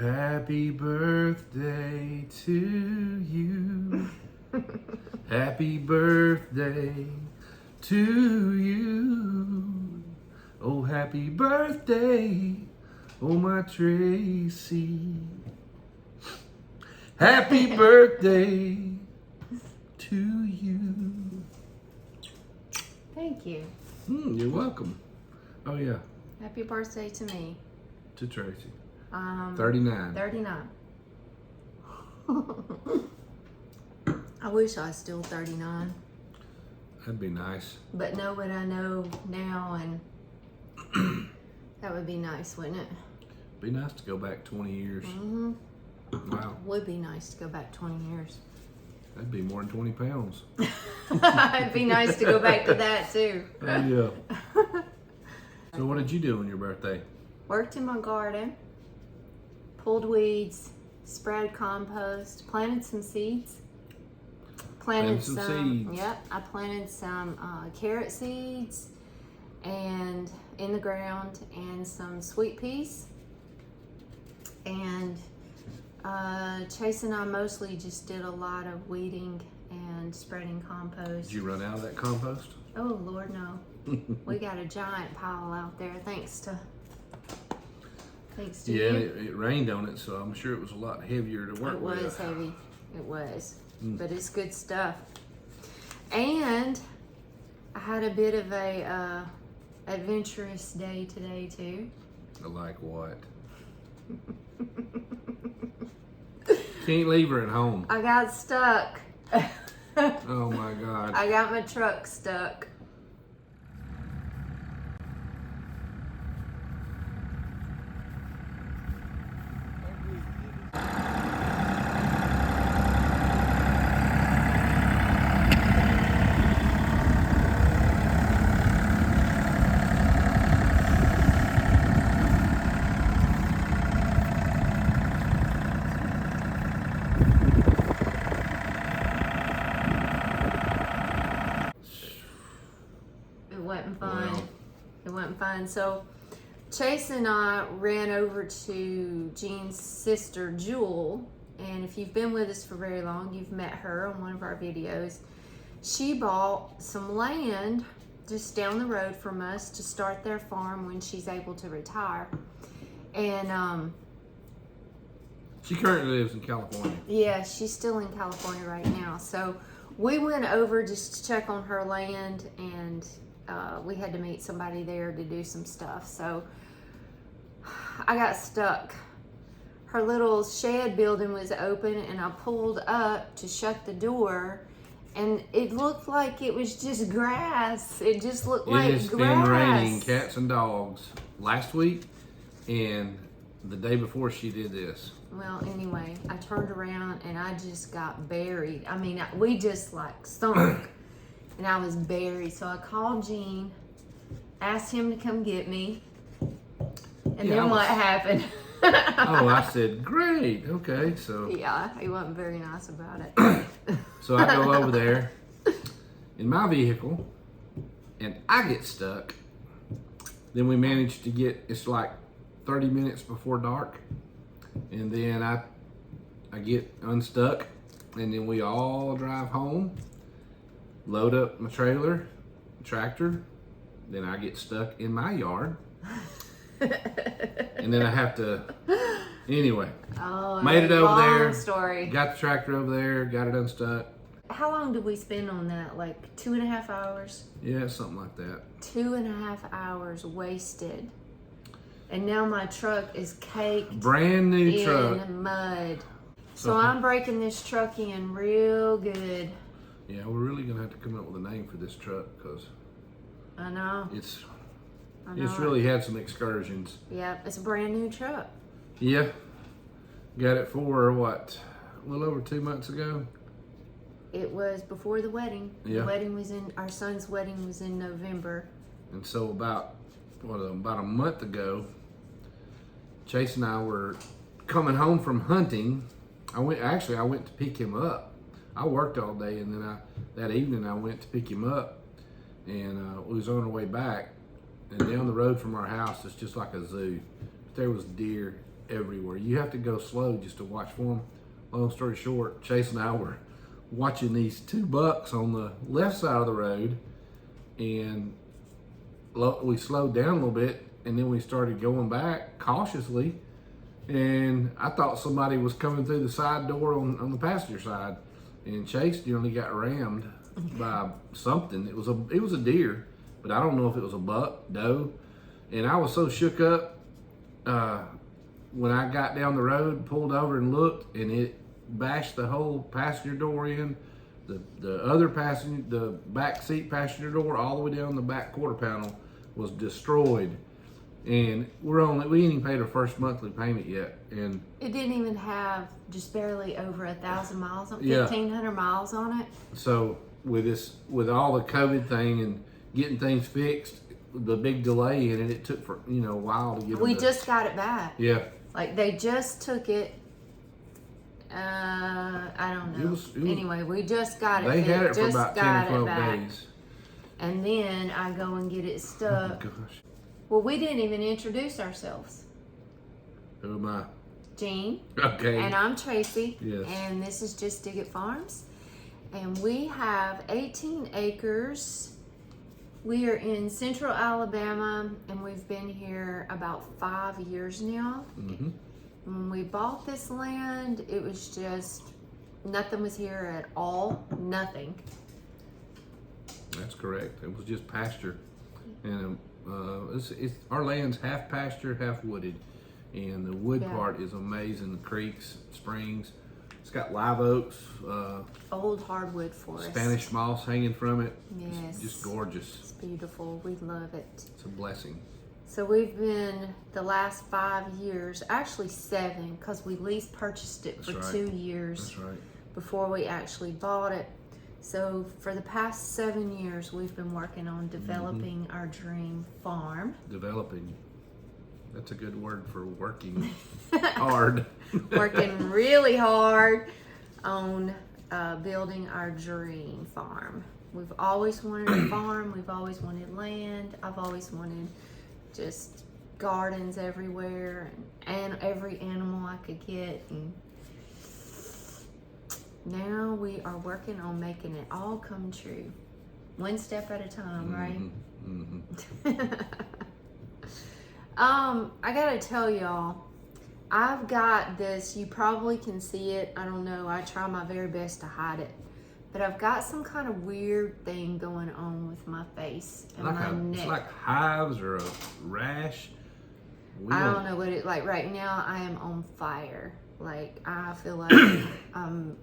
Happy birthday to you. Happy birthday to you. Oh, happy birthday, oh my Tracy. Happy birthday to you. Thank you. You're welcome. Oh yeah. Happy birthday to me. To Tracy. 39. 39. I wish I was still 39. That'd be nice. But know what I know now, and that would be nice, wouldn't it? Be nice to go back 20 years. Mm-hmm. Wow. Would be nice to go back 20 years. That'd be more than 20 pounds. It'd be nice to go back to that too. Oh yeah. So what did you do on your birthday? Worked in my garden, pulled weeds, spread compost, planted some seeds. Planted some seeds. Yep, I planted some carrot seeds and in the ground, and some sweet peas. And Chase and I mostly just did a lot of weeding and spreading compost. Did you run out of that compost? Oh Lord, no. We got a giant pile out there thanks to yeah, you. it rained on it, so I'm sure it was a lot heavier to work with. It was heavy. It was. But it's good stuff. And I had a bit of a adventurous day today too. Like what? Can't leave her at home. I got stuck. Oh my God. I got my truck stuck. It wasn't fun. So Chase and I ran over to Jean's sister Jewel, and if you've been with us for very long, you've met her on one of our videos. She bought some land just down the road from us to start their farm when she's able to retire. And she currently lives in California. yeah, she's still in California right now. So we went over just to check on her land, and we had to meet somebody there to do some stuff. So I got stuck. Her little shed building was open, and I pulled up to shut the door, and it looked like it was just grass. It just looked like grass. It has been raining cats and dogs last week and the day before she did this. Well, anyway, I turned around and I just got buried. I mean, we just like stunk. And I was buried. So I called Gene, asked him to come get me. And then what happened? Oh, I said, great. Okay, so. Yeah, he wasn't very nice about it. So I go over there in my vehicle and I get stuck. Then we managed to get, it's like 30 minutes before dark. And then I get unstuck, and then we all drive home. Load up my trailer, tractor, then I get stuck in my yard. And then I have to, anyway, made it over there. Story. Got the tractor over there, got it unstuck. How long did we spend on that? Like 2.5 hours? Yeah, something like that. 2.5 hours wasted. And now my truck is caked Brand new truck. in mud. So I'm breaking this truck in real good. Yeah, we're really gonna have to come up with a name for this truck, because I know. It's really had some excursions. Yeah, it's a brand new truck. Yeah, got it for what, a little over 2 months ago. It was before the wedding. Yeah. The wedding was our son's wedding was in November. And so about a month ago, Chase and I were coming home from hunting. I went to pick him up. I worked all day, and then that evening I went to pick him up, and we was on our way back, and down the road from our house, it's just like a zoo. There was deer everywhere. You have to go slow just to watch for them. Long story short, Chase and I were watching these 2 bucks on the left side of the road, and we slowed down a little bit, and then we started going back cautiously, and I thought somebody was coming through the side door on the passenger side, and Chase nearly got rammed by something. It was a deer, but I don't know if it was a buck, doe, and I was so shook up when I got down the road, pulled over and looked, and it bashed the whole passenger door in, the back seat passenger door, all the way down the back quarter panel was destroyed. And we ain't even paid our first monthly payment yet. And it didn't even have just barely over 1,000 miles on, yeah. 1,500 miles on it. So with all the COVID thing and getting things fixed, the big delay in it, it took a while to get. We just got it back. Yeah. Like they just took it. I don't know. Anyway, we just got it. They had it for about 10 or 12 days. And then I go and get it stuck. Oh my gosh. Well, we didn't even introduce ourselves. Who am I? Jean. Okay. And I'm Tracy. Yes. And this is Just Dig It Farms. And we have 18 acres. We are in central Alabama, and we've been here about 5 years now. Mm-hmm. When we bought this land, it was just, nothing was here at all. Nothing. That's correct. It was just pasture. And our land's half pasture, half wooded. And the wood part is amazing. The creeks, springs. It's got live oaks. Old hardwood forest. Spanish moss hanging from it. Yes. It's just gorgeous. It's beautiful. We love it. It's a blessing. So we've been the last 5 years, actually 7, because we lease purchased it for 2 years. That's right. Before we actually bought it. So for the past 7 years, we've been working on developing our dream farm. Developing. That's a good word for working hard. Working really hard on building our dream farm. We've always wanted a farm. We've always wanted land. I've always wanted just gardens everywhere and every animal I could get. And now we are working on making it all come true. One step at a time, right? Mm-hmm. I gotta tell y'all, I've got this, you probably can see it, I don't know, I try my very best to hide it, but I've got some kind of weird thing going on with my face and my neck. It's like hives or a rash. I don't know what it, like right now I am on fire. Like I feel like I'm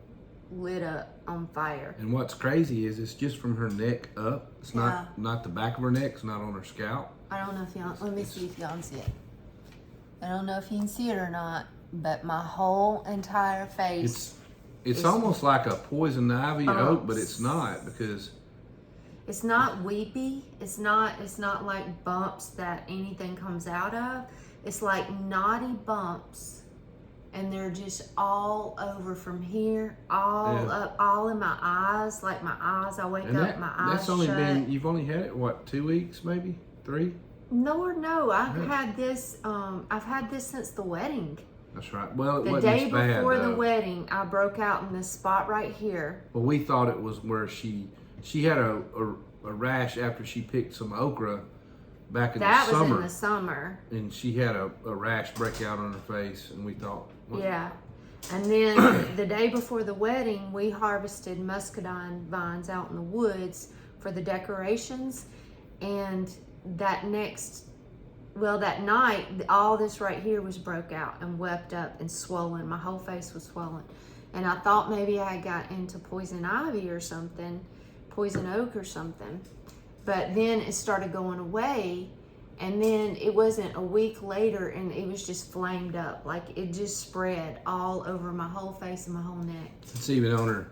lit up on fire. And what's crazy is it's just from her neck up. It's not the back of her neck, it's not on her scalp. I don't know if y'all, let me see if y'all can see it. I don't know if you can see it or not, but my whole entire face. It's almost like a poison ivy oak, but it's not, because it's not weepy. It's not like bumps that anything comes out of. It's like knotty bumps, and they're just all over from here, all up, all in my eyes. Like my eyes, I wake up, my eyes that's only shut. You've only had it, what, 2 weeks, maybe 3? No, I've had this. I've had this since the wedding. That's right. Well, the day before the wedding, I broke out in this spot right here. Well, we thought it was where she had a rash after she picked some okra back in the summer. That was in the summer. And she had a rash break out on her face, and we thought, yeah. And then the day before the wedding, we harvested muscadine vines out in the woods for the decorations, and that night, all this right here was broke out and wept up and swollen. My whole face was swollen. And I thought maybe I got into poison ivy or something, poison oak or something. But then it started going away, and then it wasn't a week later and it was just flamed up. Like it just spread all over my whole face and my whole neck. It's even on her.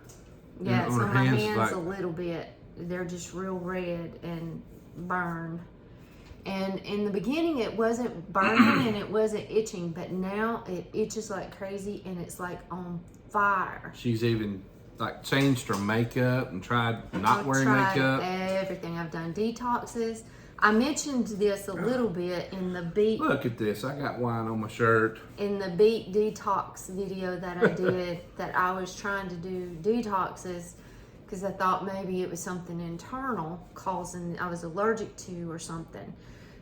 Yeah, it's on my hands like, a little bit. They're just real red and burned. And in the beginning, it wasn't burning and it wasn't itching, but now it itches like crazy and it's like on fire. She's even like changed her makeup and tried not wearing makeup. Everything. I've done detoxes. I mentioned this a little bit in the beet. Look at this. I got wine on my shirt. In the beet detox video that I did, that I was trying to do detoxes because I thought maybe it was something internal causing I was allergic to or something.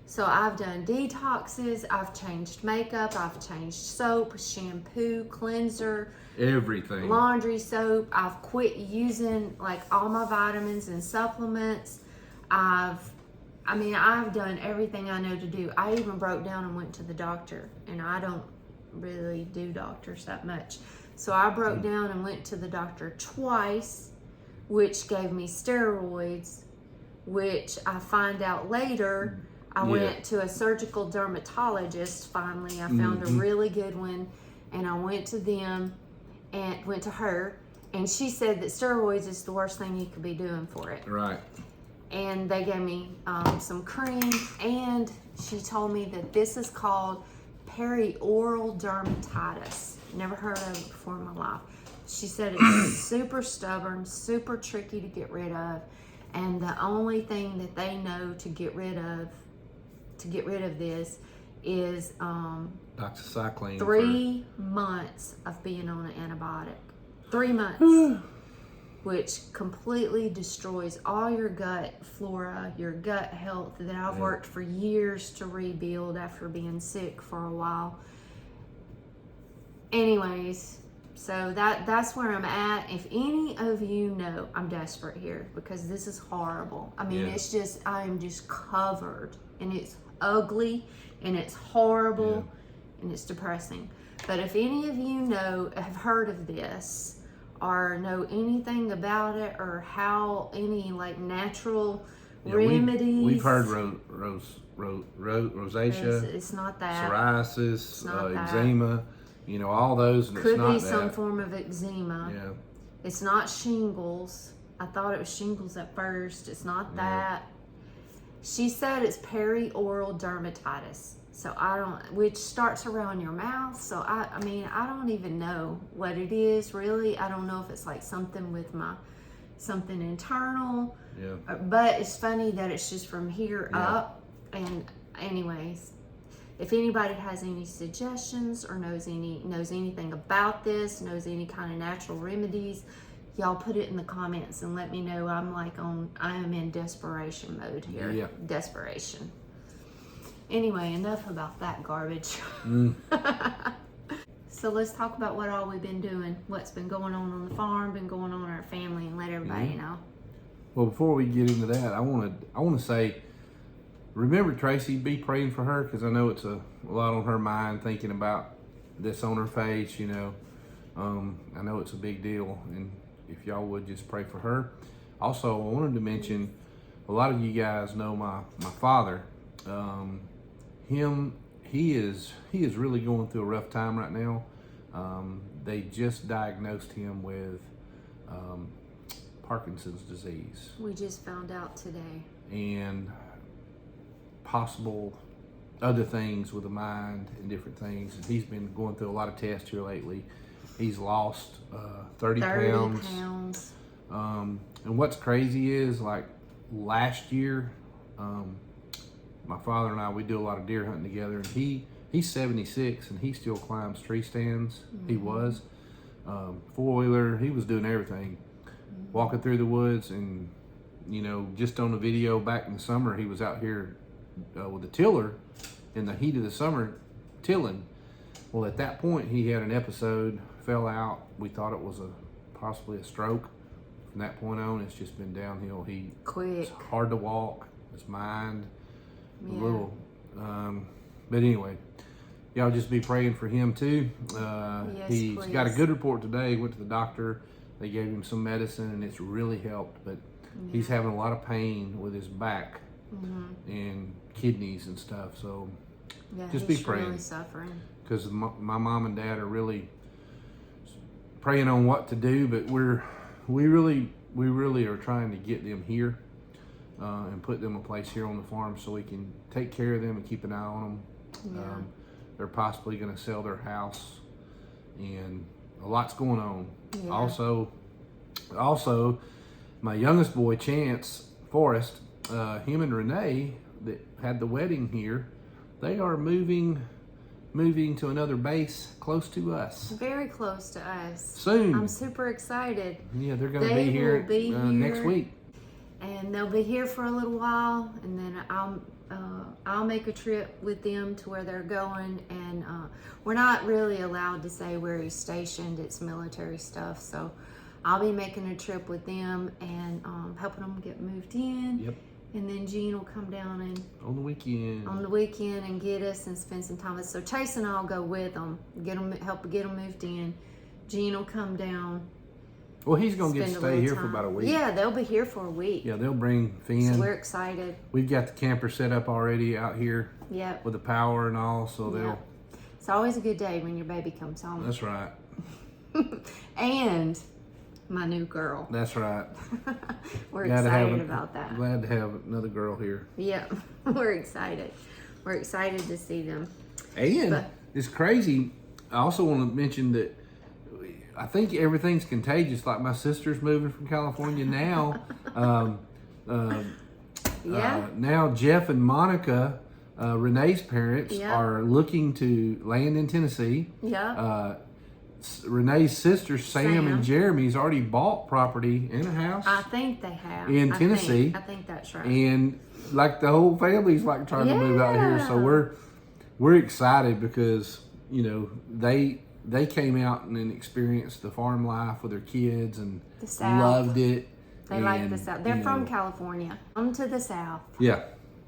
So I've done detoxes, I've changed makeup, I've changed soap, shampoo, cleanser, everything, laundry soap. I've quit using like all my vitamins and supplements. I've done everything I know to do. I even broke down and went to the doctor, and I don't really do doctors that much. So I broke down and went to the doctor twice, which gave me steroids, which I find out later. I went to a surgical dermatologist finally. I found a really good one, and I went to them and went to her, and she said that steroids is the worst thing you could be doing for it. Right. And they gave me some cream, and she told me that this is called Perioral Dermatitis. Never heard of it before in my life. She said it's super stubborn, super tricky to get rid of, and the only thing that they know to get rid of this is doxycycline. 3 months of being on an antibiotic. 3 months. Which completely destroys all your gut flora, your gut health that I've worked for years to rebuild after being sick for a while. Anyways, so that's where I'm at. If any of you know, I'm desperate here because this is horrible. I mean, it's just, I am just covered, and it's ugly, and it's horrible, and it's depressing. But if any of you know, have heard of this, or know anything about it, or how any like natural remedies. We've heard rosacea. It's not that. Psoriasis, eczema, all those. And Could it's not be some that. form of eczema. Yeah. It's not shingles. I thought it was shingles at first. It's not that. She said it's perioral dermatitis. So which starts around your mouth. So I don't even know what it is really. I don't know if it's like something with something internal. Yeah. But it's funny that it's just from here up. And anyways, if anybody has any suggestions or knows anything about this, knows any kind of natural remedies, y'all put it in the comments and let me know. I am in desperation mode here. Yeah. Desperation. Anyway, enough about that garbage. So let's talk about what all we've been doing, what's been going on the farm, been going on in our family, and let everybody know. Well, before we get into that, I want to say, remember Tracy, be praying for her, because I know it's a lot on her mind, thinking about this on her face. I know it's a big deal, and if y'all would just pray for her. Also, I wanted to mention, a lot of you guys know my father. He is really going through a rough time right now. They just diagnosed him with Parkinson's disease. We just found out today. And possible other things with the mind and different things. And he's been going through a lot of tests here lately. He's lost 30 pounds. And what's crazy is, like, last year, my father and I, we do a lot of deer hunting together, and he's 76 and he still climbs tree stands. He was four-wheeler. He was doing everything, walking through the woods. And just on the video back in the summer, he was out here with a tiller in the heat of the summer tilling. Well, at that point he had an episode, fell out. We thought it was possibly a stroke. From that point on, it's just been downhill. It's hard to walk. His mind a little, but anyway, y'all just be praying for him too. He's got a good report today. Went to the doctor. They gave him some medicine, and it's really helped. But he's having a lot of pain with his back and kidneys and stuff. So just be praying. Really suffering. Because my mom and dad are really praying on what to do, but we really are trying to get them here. And put them a place here on the farm so we can take care of them and keep an eye on them. They're possibly going to sell their house, and a lot's going on. Also, my youngest boy, Chance Forrest, him and Renee, that had the wedding here, they are moving to another base close to us. Very close to us. Soon. I'm super excited. Yeah, they're going to be here next week. And they'll be here for a little while, and then I'll make a trip with them to where they're going. And we're not really allowed to say where he's stationed. It's military stuff. So I'll be making a trip with them and helping them get moved in. Yep. And then Gene will come down and on the weekend and get us and spend some time with us. So Chase and I'll go with them, help get them moved in. Gene will come down. Well, he's going to get to stay here for about a week. Yeah, they'll be here for a week. Yeah, they'll bring Finn. So we're excited. We've got the camper set up already out here. Yep. With the power and all, so they'll... It's always a good day when your baby comes home. That's right. And my new girl. That's right. We're excited about that. Glad to have another girl here. Yep. We're excited. We're excited to see them. And it's crazy. I also want to mention that I think everything's contagious. Like my sister's moving from California now. Now Jeff and Monica, Renee's parents, are looking to land in Tennessee. Yeah. Renee's sisters, Sam and Jeremy's already bought property and a house. I think they have. In Tennessee. I think that's right. And like the whole family's like trying to move out here. So we're excited because, you know, they came out and experienced the farm life with their kids and loved it. They like the South. They're from California. Come to the South. Yeah.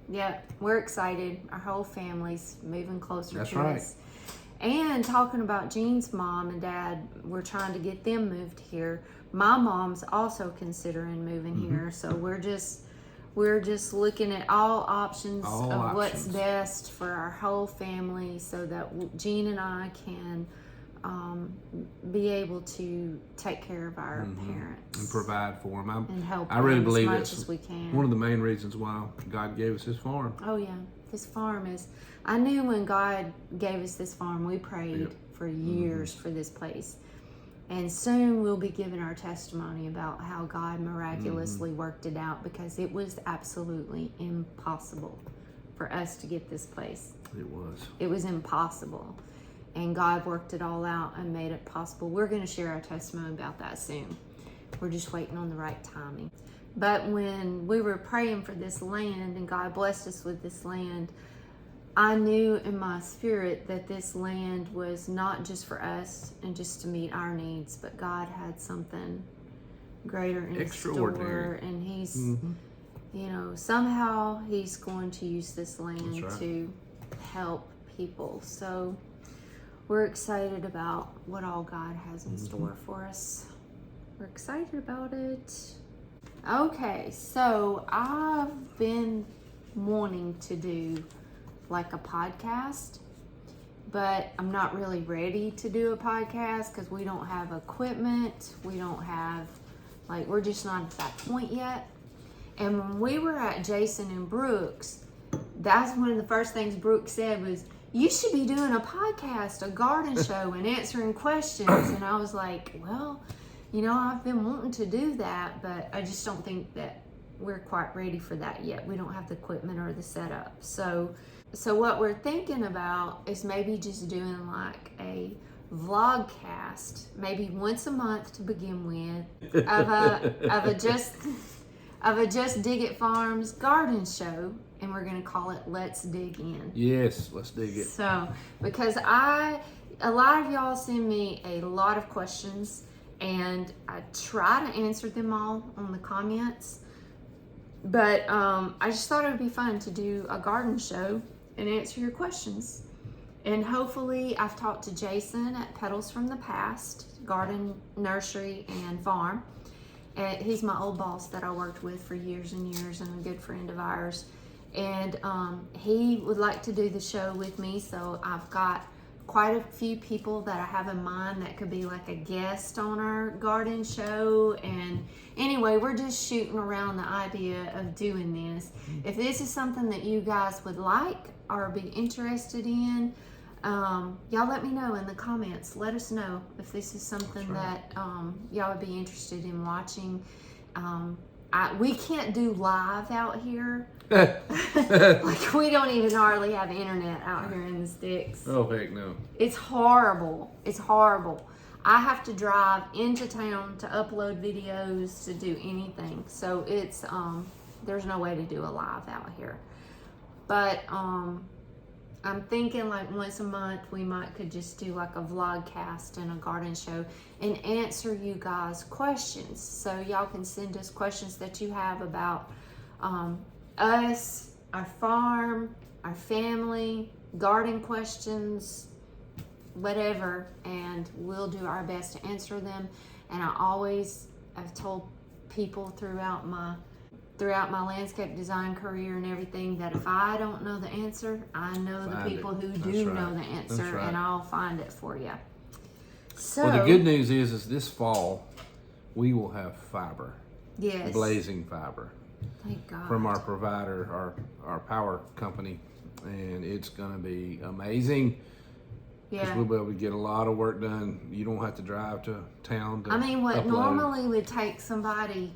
Yeah, we're excited. Our whole family's moving closer That's to right. us. And talking about Gene's mom and dad, we're trying to get them moved here. My mom's also considering moving here, so we're just looking at all options what's best for our whole family, so that Gene and I can be able to take care of our parents and provide for them. and help I really them believe as much that's as we can. one of the main reasons why God gave us His farm. Oh yeah, this farm is. I knew when God gave us this farm, we prayed for years for this place, and soon we'll be giving our testimony about how God miraculously worked it out, because it was absolutely impossible for us to get this place. It was impossible. And God worked it all out and made it possible. We're going to share our testimony about that soon. We're just waiting on the right timing. But when we were praying for this land and God blessed us with this land, I knew in my spirit that this land was not just for us and just to meet our needs, but God had something greater in store. And He's, you know, somehow He's going to use this land to help people. So we're excited about what all God has in store for us. We're excited about it. Okay, so I've been wanting to do like a podcast, but I'm not really ready to do a podcast because we don't have equipment. We don't have, like, we're just not at that point yet. And when we were at Jason and Brooks, that's one of the first things Brooks said was, you should be doing a podcast, a garden show, and answering questions. And I was like, well, you know, I've been wanting to do that, but I just don't think that we're quite ready for that yet. We don't have the equipment or the setup. So what we're thinking about is maybe just doing like a vlogcast, maybe once a month to begin with, of a Just Dig It Farms garden show. And we're going to call it Let's Dig In. Yes, let's dig it. So, because a lot of y'all send me a lot of questions, and I try to answer them all on the comments. But I just thought it would be fun to do a garden show and answer your questions. And hopefully, I've talked to Jason at Petals from the Past, Garden, Nursery, and Farm. He's my old boss that I worked with for years and years, and a good friend of ours. And he would like to do the show with me, so I've got quite a few people that I have in mind that could be like a guest on our garden show. And anyway, we're just shooting around the idea of doing this. If this is something that you guys would like or be interested in, y'all let me know in the comments. Let us know if this is something that y'all would be interested in watching. we can't do live out here. Like, we don't even hardly have internet out here in the sticks. Oh, heck no. It's horrible. It's horrible. I have to drive into town to upload videos, to do anything. So it's, there's no way to do a live out here. But I'm thinking like once a month we could just do like a vlogcast and a garden show and answer you guys questions. So y'all can send us questions that you have about us, our farm, our family, garden questions, whatever, and we'll do our best to answer them. And I've told people throughout my landscape design career and everything that if I don't know the answer, I know the people who do know the answer, and I'll find it for you. So, well, the good news is this fall we will have fiber. Yes. Blazing fiber. Thank God. From our provider, our power company, and it's going to be amazing. Because we'll be able to get a lot of work done. You don't have to drive to town to what upload. Normally would take somebody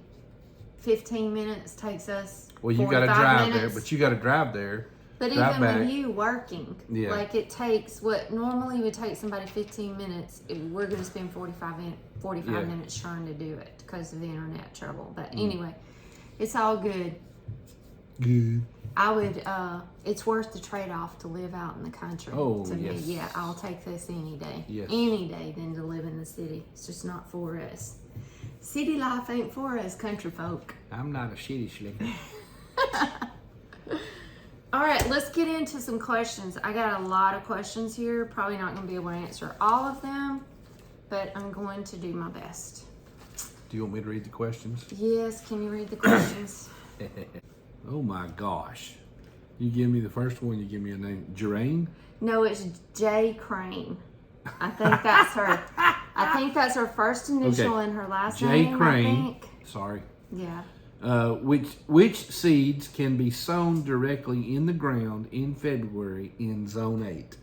15 minutes takes us. Well, you got to drive minutes. there, but you got to drive there. But even with you working, yeah. like it takes what normally would take somebody 15 minutes, we're going to spend 45 minutes trying to do it because of the internet trouble. But anyway, it's all good. Good. I would, it's worth the trade-off to live out in the country. Oh, to yes. me. Yeah, I'll take this any day. Yes. Any day than to live in the city. It's just not for us. City life ain't for us country folk. I'm not a shitty slicker. All right, let's get into some questions. I got a lot of questions here. Probably not going to be able to answer all of them, but I'm going to do my best. Do you want me to read the questions? Yes, can you read the questions? Oh my gosh. You give me the first one, you give me a name. Jeraine? No, it's J. Crane. I think that's her. I think that's her first initial and her last name. J. Crane. I think. Sorry. Yeah. Which seeds can be sown directly in the ground in February in Zone 8?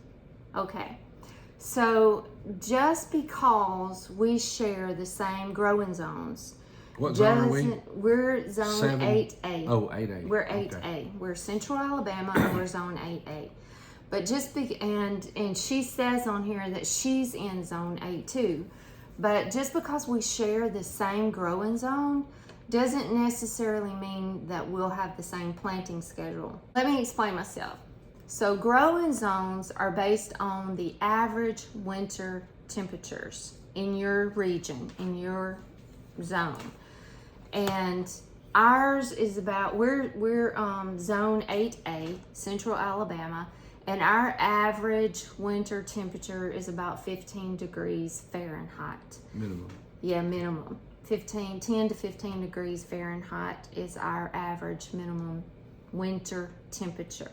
Okay. So just because we share the same growing zones. What zone are we? We're zone 8A. Oh, 8A. We're 8A. Okay. We're Central Alabama and we're zone 8A. But and she says on here that she's in zone 8 too. But just because we share the same growing zone doesn't necessarily mean that we'll have the same planting schedule. Let me explain myself. So growing zones are based on the average winter temperatures in your region, in your zone. And ours is about, we're zone 8A, Central Alabama, and our average winter temperature is about 15 degrees Fahrenheit. Minimum. Yeah, minimum. 10 to 15 degrees Fahrenheit is our average minimum winter temperature.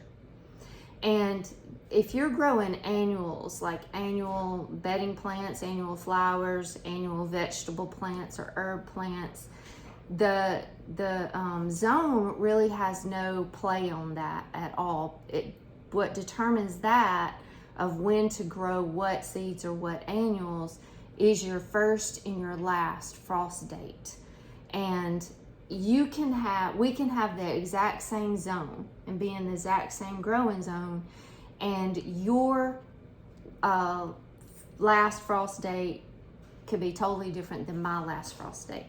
And if you're growing annuals, like annual bedding plants, annual flowers, annual vegetable plants or herb plants, the zone really has no play on that at all. What determines that of when to grow what seeds or what annuals is your first and your last frost date. And we can have the exact same zone and be in the exact same growing zone, and your last frost date could be totally different than my last frost date.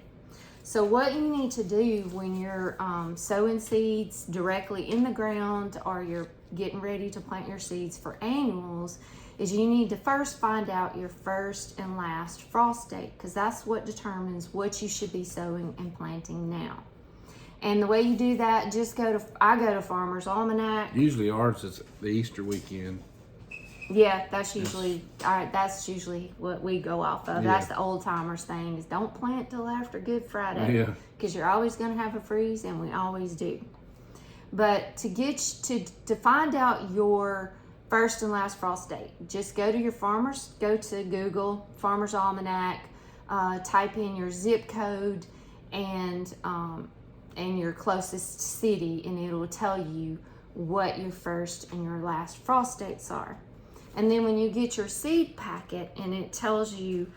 So what you need to do when you're sowing seeds directly in the ground, or you're getting ready to plant your seeds for annuals, is you need to first find out your first and last frost date, because that's what determines what you should be sowing and planting now. And the way you do that, I go to Farmer's Almanac. Usually ours is the Easter weekend. Yeah, that's usually what we go off of. Yeah. That's the old timers thing, is don't plant till after Good Friday, because you're always going to have a freeze, and we always do. But to find out your first and last frost date, just go to Google Farmer's Almanac, type in your zip code and your closest city, and it'll tell you what your first and your last frost dates are. And then when you get your seed packet and it tells you,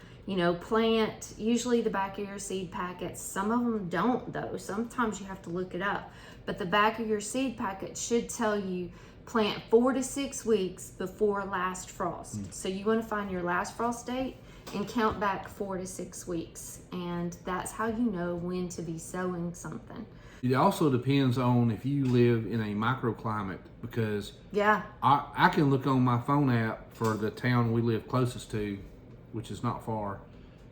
plant, usually the back of your seed packets, some of them don't though. Sometimes you have to look it up. But the back of your seed packet should tell you plant 4 to 6 weeks before last frost. So you want to find your last frost date and count back 4 to 6 weeks. And that's how you know when to be sowing something. It also depends on if you live in a microclimate, because I can look on my phone app for the town we live closest to, which is not far,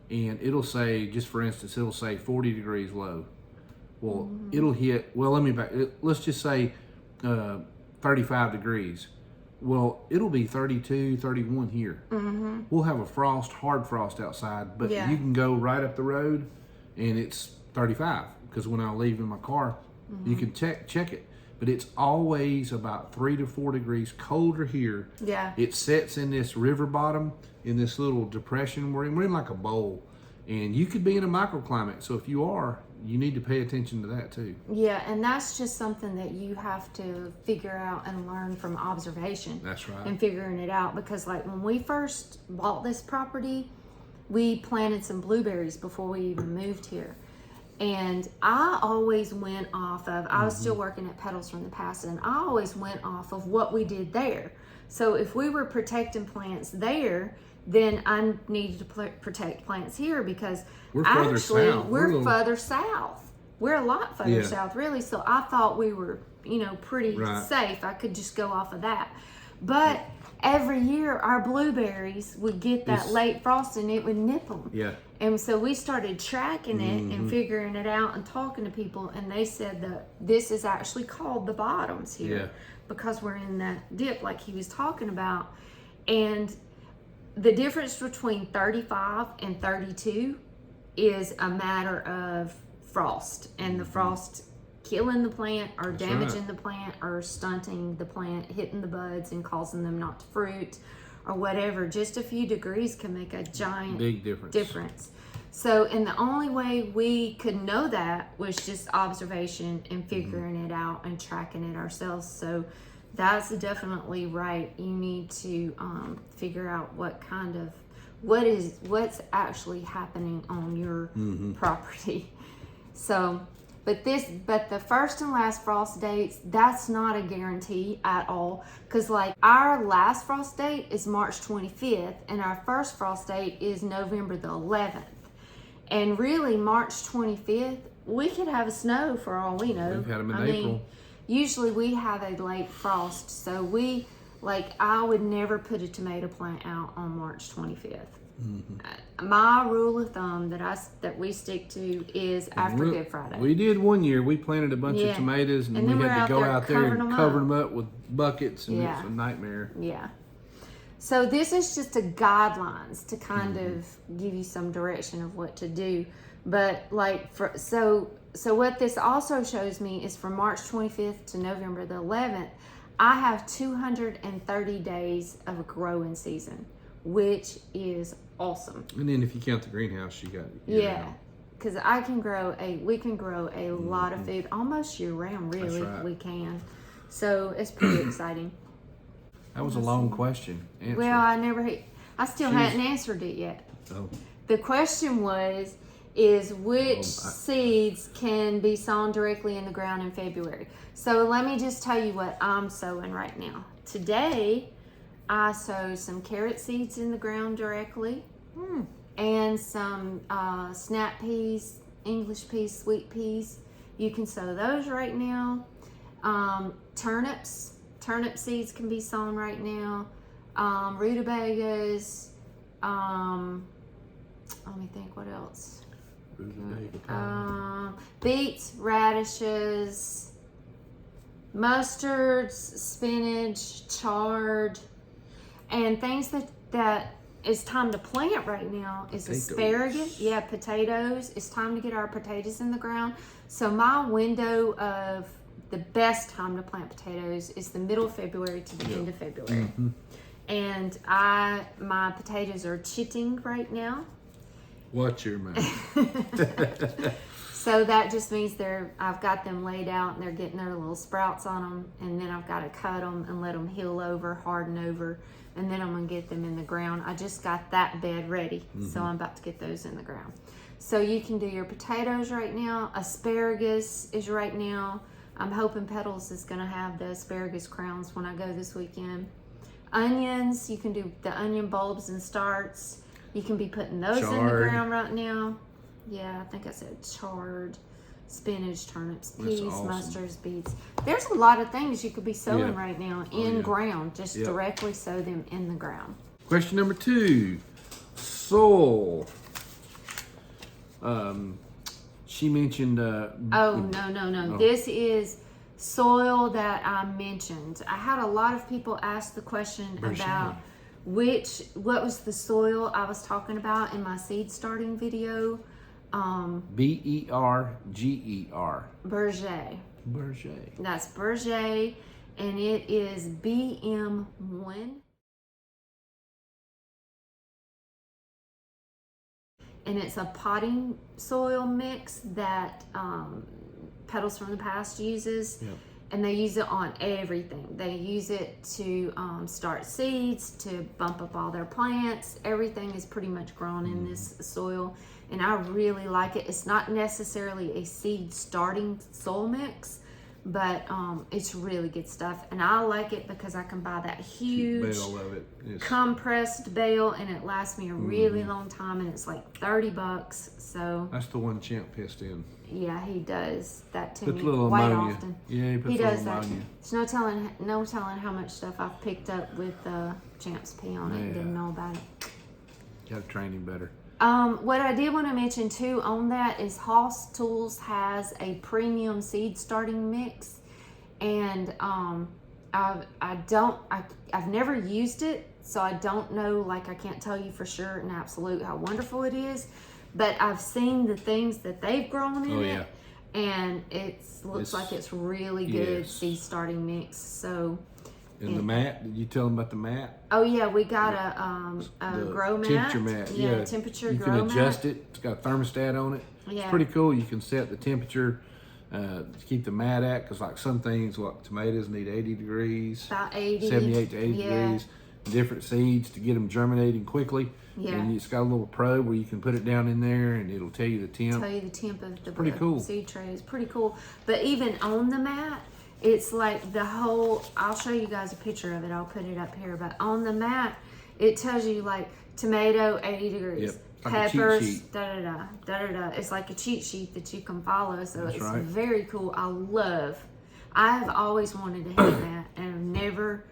and it'll say, just for instance, it'll say 40 degrees low. Well, it'll hit, let's just say 35 degrees. Well, it'll be 32, 31 here. We'll have a hard frost outside, but you can go right up the road and it's 35, because when I leave in my car, you can check it. But it's always about 3 to 4 degrees colder here. Yeah. It sets in this river bottom, in this little depression we're in like a bowl. And you could be in a microclimate. So if you are, you need to pay attention to that too. Yeah, and that's just something that you have to figure out and learn from observation. That's right. And figuring it out, because like when we first bought this property, we planted some blueberries before we even moved here. And I always went off of, I was still working at Petals from the Past, and I always went off of what we did there. So if we were protecting plants there, then I needed to protect plants here, because we're further south. We're further south. We're a lot further south, really. So I thought we were, pretty safe. I could just go off of that. But every year our blueberries would get that late frost and it would nip them. Yeah. And so we started tracking it and figuring it out and talking to people, and they said that this is actually called the bottoms here because we're in that dip like he was talking about. And the difference between 35 and 32 is a matter of frost, and the frost killing the plant or damaging the plant or stunting the plant, hitting the buds and causing them not to fruit or whatever. Just a few degrees can make a giant big difference. So, and the only way we could know that was just observation and figuring it out and tracking it ourselves. So that's definitely right. You need to figure out what's actually happening on your property. So, but the first and last frost dates, that's not a guarantee at all. Because like our last frost date is March 25th and our first frost date is November the 11th. And really March 25th, we could have a snow for all we know. We've had them in April. Usually we have a late frost. So I would never put a tomato plant out on March 25th. My rule of thumb that we stick to is after Good Friday. We did one year. We planted a bunch of tomatoes, and we had to go out there and cover them up with buckets, and it was a nightmare. Yeah. So this is just a guidelines to kind of give you some direction of what to do. But so what this also shows me is from March 25th to November the 11th, I have 230 days of a growing season, which is awesome. And then if you count the greenhouse, you got because we can grow a lot of food almost year round. Really, we can. So it's pretty exciting. That was a long question. Well, I still hadn't answered it yet. Oh. The question is which seeds can be sown directly in the ground in February. So let me just tell you what I'm sowing right now. Today, I sowed some carrot seeds in the ground directly, and some snap peas, English peas, sweet peas. You can sow those right now. Turnip seeds can be sown right now. Rutabagas. Let me think, what else? Beets, radishes, mustards, spinach, chard, and things that is time to plant right now is asparagus. Yeah, potatoes. It's time to get our potatoes in the ground. So my window of the best time to plant potatoes is the middle of February to the end of February. And my potatoes are chitting right now. Watch your mouth. So that just means I've got them laid out and they're getting their little sprouts on them, and then I've got to cut them and let them heal over, harden over and then I'm gonna get them in the ground. I just got that bed ready, so I'm about to get those in the ground. So you can do your potatoes right now. Asparagus is right now. I'm hoping Petals is gonna have the asparagus crowns when I go this weekend. Onions, you can do the onion bulbs and starts. You can be putting those in the ground right now. Yeah, I think I said chard. Spinach, turnips, peas, mustards, beets. There's a lot of things you could be sowing right now in ground. Just directly sow them in the ground. Question number 2. Soil. She mentioned... oh, no. This is soil that I mentioned. I had a lot of people ask the question about what was the soil I was talking about in my seed starting video. Berger. Borage. That's Borage, and it is BM1. And it's a potting soil mix that Petals from the Past uses. Yep. And they use it on everything. They use it to start seeds, to bump up all their plants. Everything is pretty much grown in this soil. And I really like it. It's not necessarily a seed starting soil mix, but it's really good stuff. And I like it because I can buy that huge bale of it. compressed bale, and it lasts me a really long time, and it's like $30. So that's the one Champ pissed in. Yeah, he does that to Puts me a little quite ammonia. often. Yeah, he puts He a does little that. ammonia. There's no telling how much stuff I've picked up with Champ's pee on it and didn't know about it. Got to train him better. What I did want to mention too on that is Hoss Tools has a premium seed starting mix, and I've never used it, so I don't know. Like, I can't tell you for sure and absolute how wonderful it is, but I've seen the things that they've grown in it, and it looks like it's really good seed starting mix. So. And the mat, did you tell them about the mat? Oh yeah, we got a grow mat. Temperature mat. Yeah, temperature grow mat. You can adjust it. It's got a thermostat on it. Yeah. It's pretty cool. You can set the temperature to keep the mat at, because like some things, like tomatoes need 80 degrees. About 80. 78 to 80 degrees. Different seeds to get them germinating quickly. Yeah. And it's got a little probe where you can put it down in there and it'll tell you the temp. Tell you the temp of the pretty cool. seed tray. It's pretty cool. But even on the mat, it's like the whole, I'll show you guys a picture of it. I'll put it up here. But on the mat, it tells you like tomato 80 degrees. Yep. Like Peppers, da-da-da. It's like a cheat sheet that you can follow. So it's very cool. I've always wanted to have that, and I've never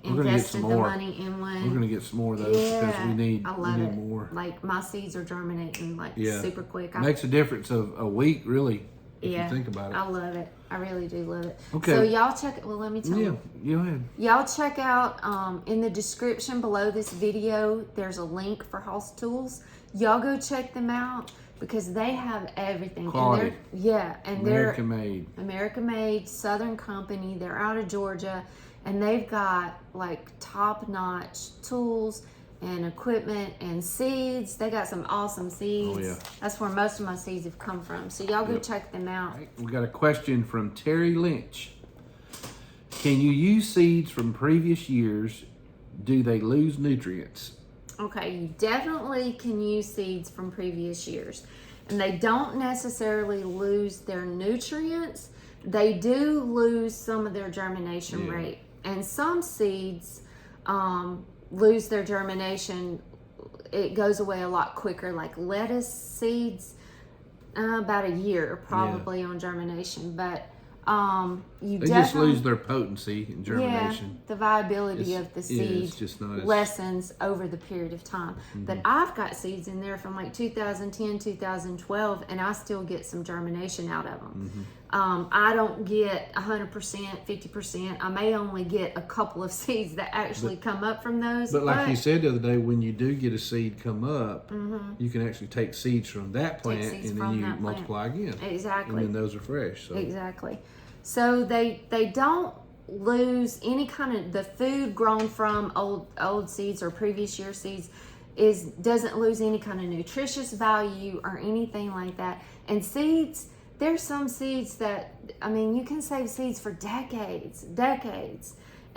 invested the money in one. We're gonna get some more of those because we need more. Like, my seeds are germinating super quick. Makes a difference of a week, really. If you think about it. I love it. I really do love it. Okay. So y'all check it. Well, let me tell you. Yeah, go ahead. Y'all check out in the description below this video, there's a link for Hoss Tools. Y'all go check them out because they have everything. Quality. And American made. American made, Southern company. They're out of Georgia, and they've got like top-notch tools and equipment and seeds. They got some awesome seeds. Oh, yeah. That's where most of my seeds have come from. So y'all go check them out. Right. We got a question from Terry Lynch. Can you use seeds from previous years? Do they lose nutrients? Okay, you definitely can use seeds from previous years. And they don't necessarily lose their nutrients. They do lose some of their germination rate. And some seeds, lose their germination. It goes away a lot quicker. Like lettuce seeds, about a year probably on germination, but they just lose their potency in germination. The viability of the seed lessens over the period of time. But I've got seeds in there from like 2010, 2012, and I still get some germination out of them. I don't get 100%, 50%. I may only get a couple of seeds that actually come up from those. But like you said the other day, when you do get a seed come up, you can actually take seeds from that plant and then you multiply again. Exactly. And then those are fresh. So. Exactly. So they don't lose any kind of, the food grown from old seeds or previous year seeds doesn't lose any kind of nutritious value or anything like that. And seeds, there's some seeds that, I mean, you can save seeds for decades.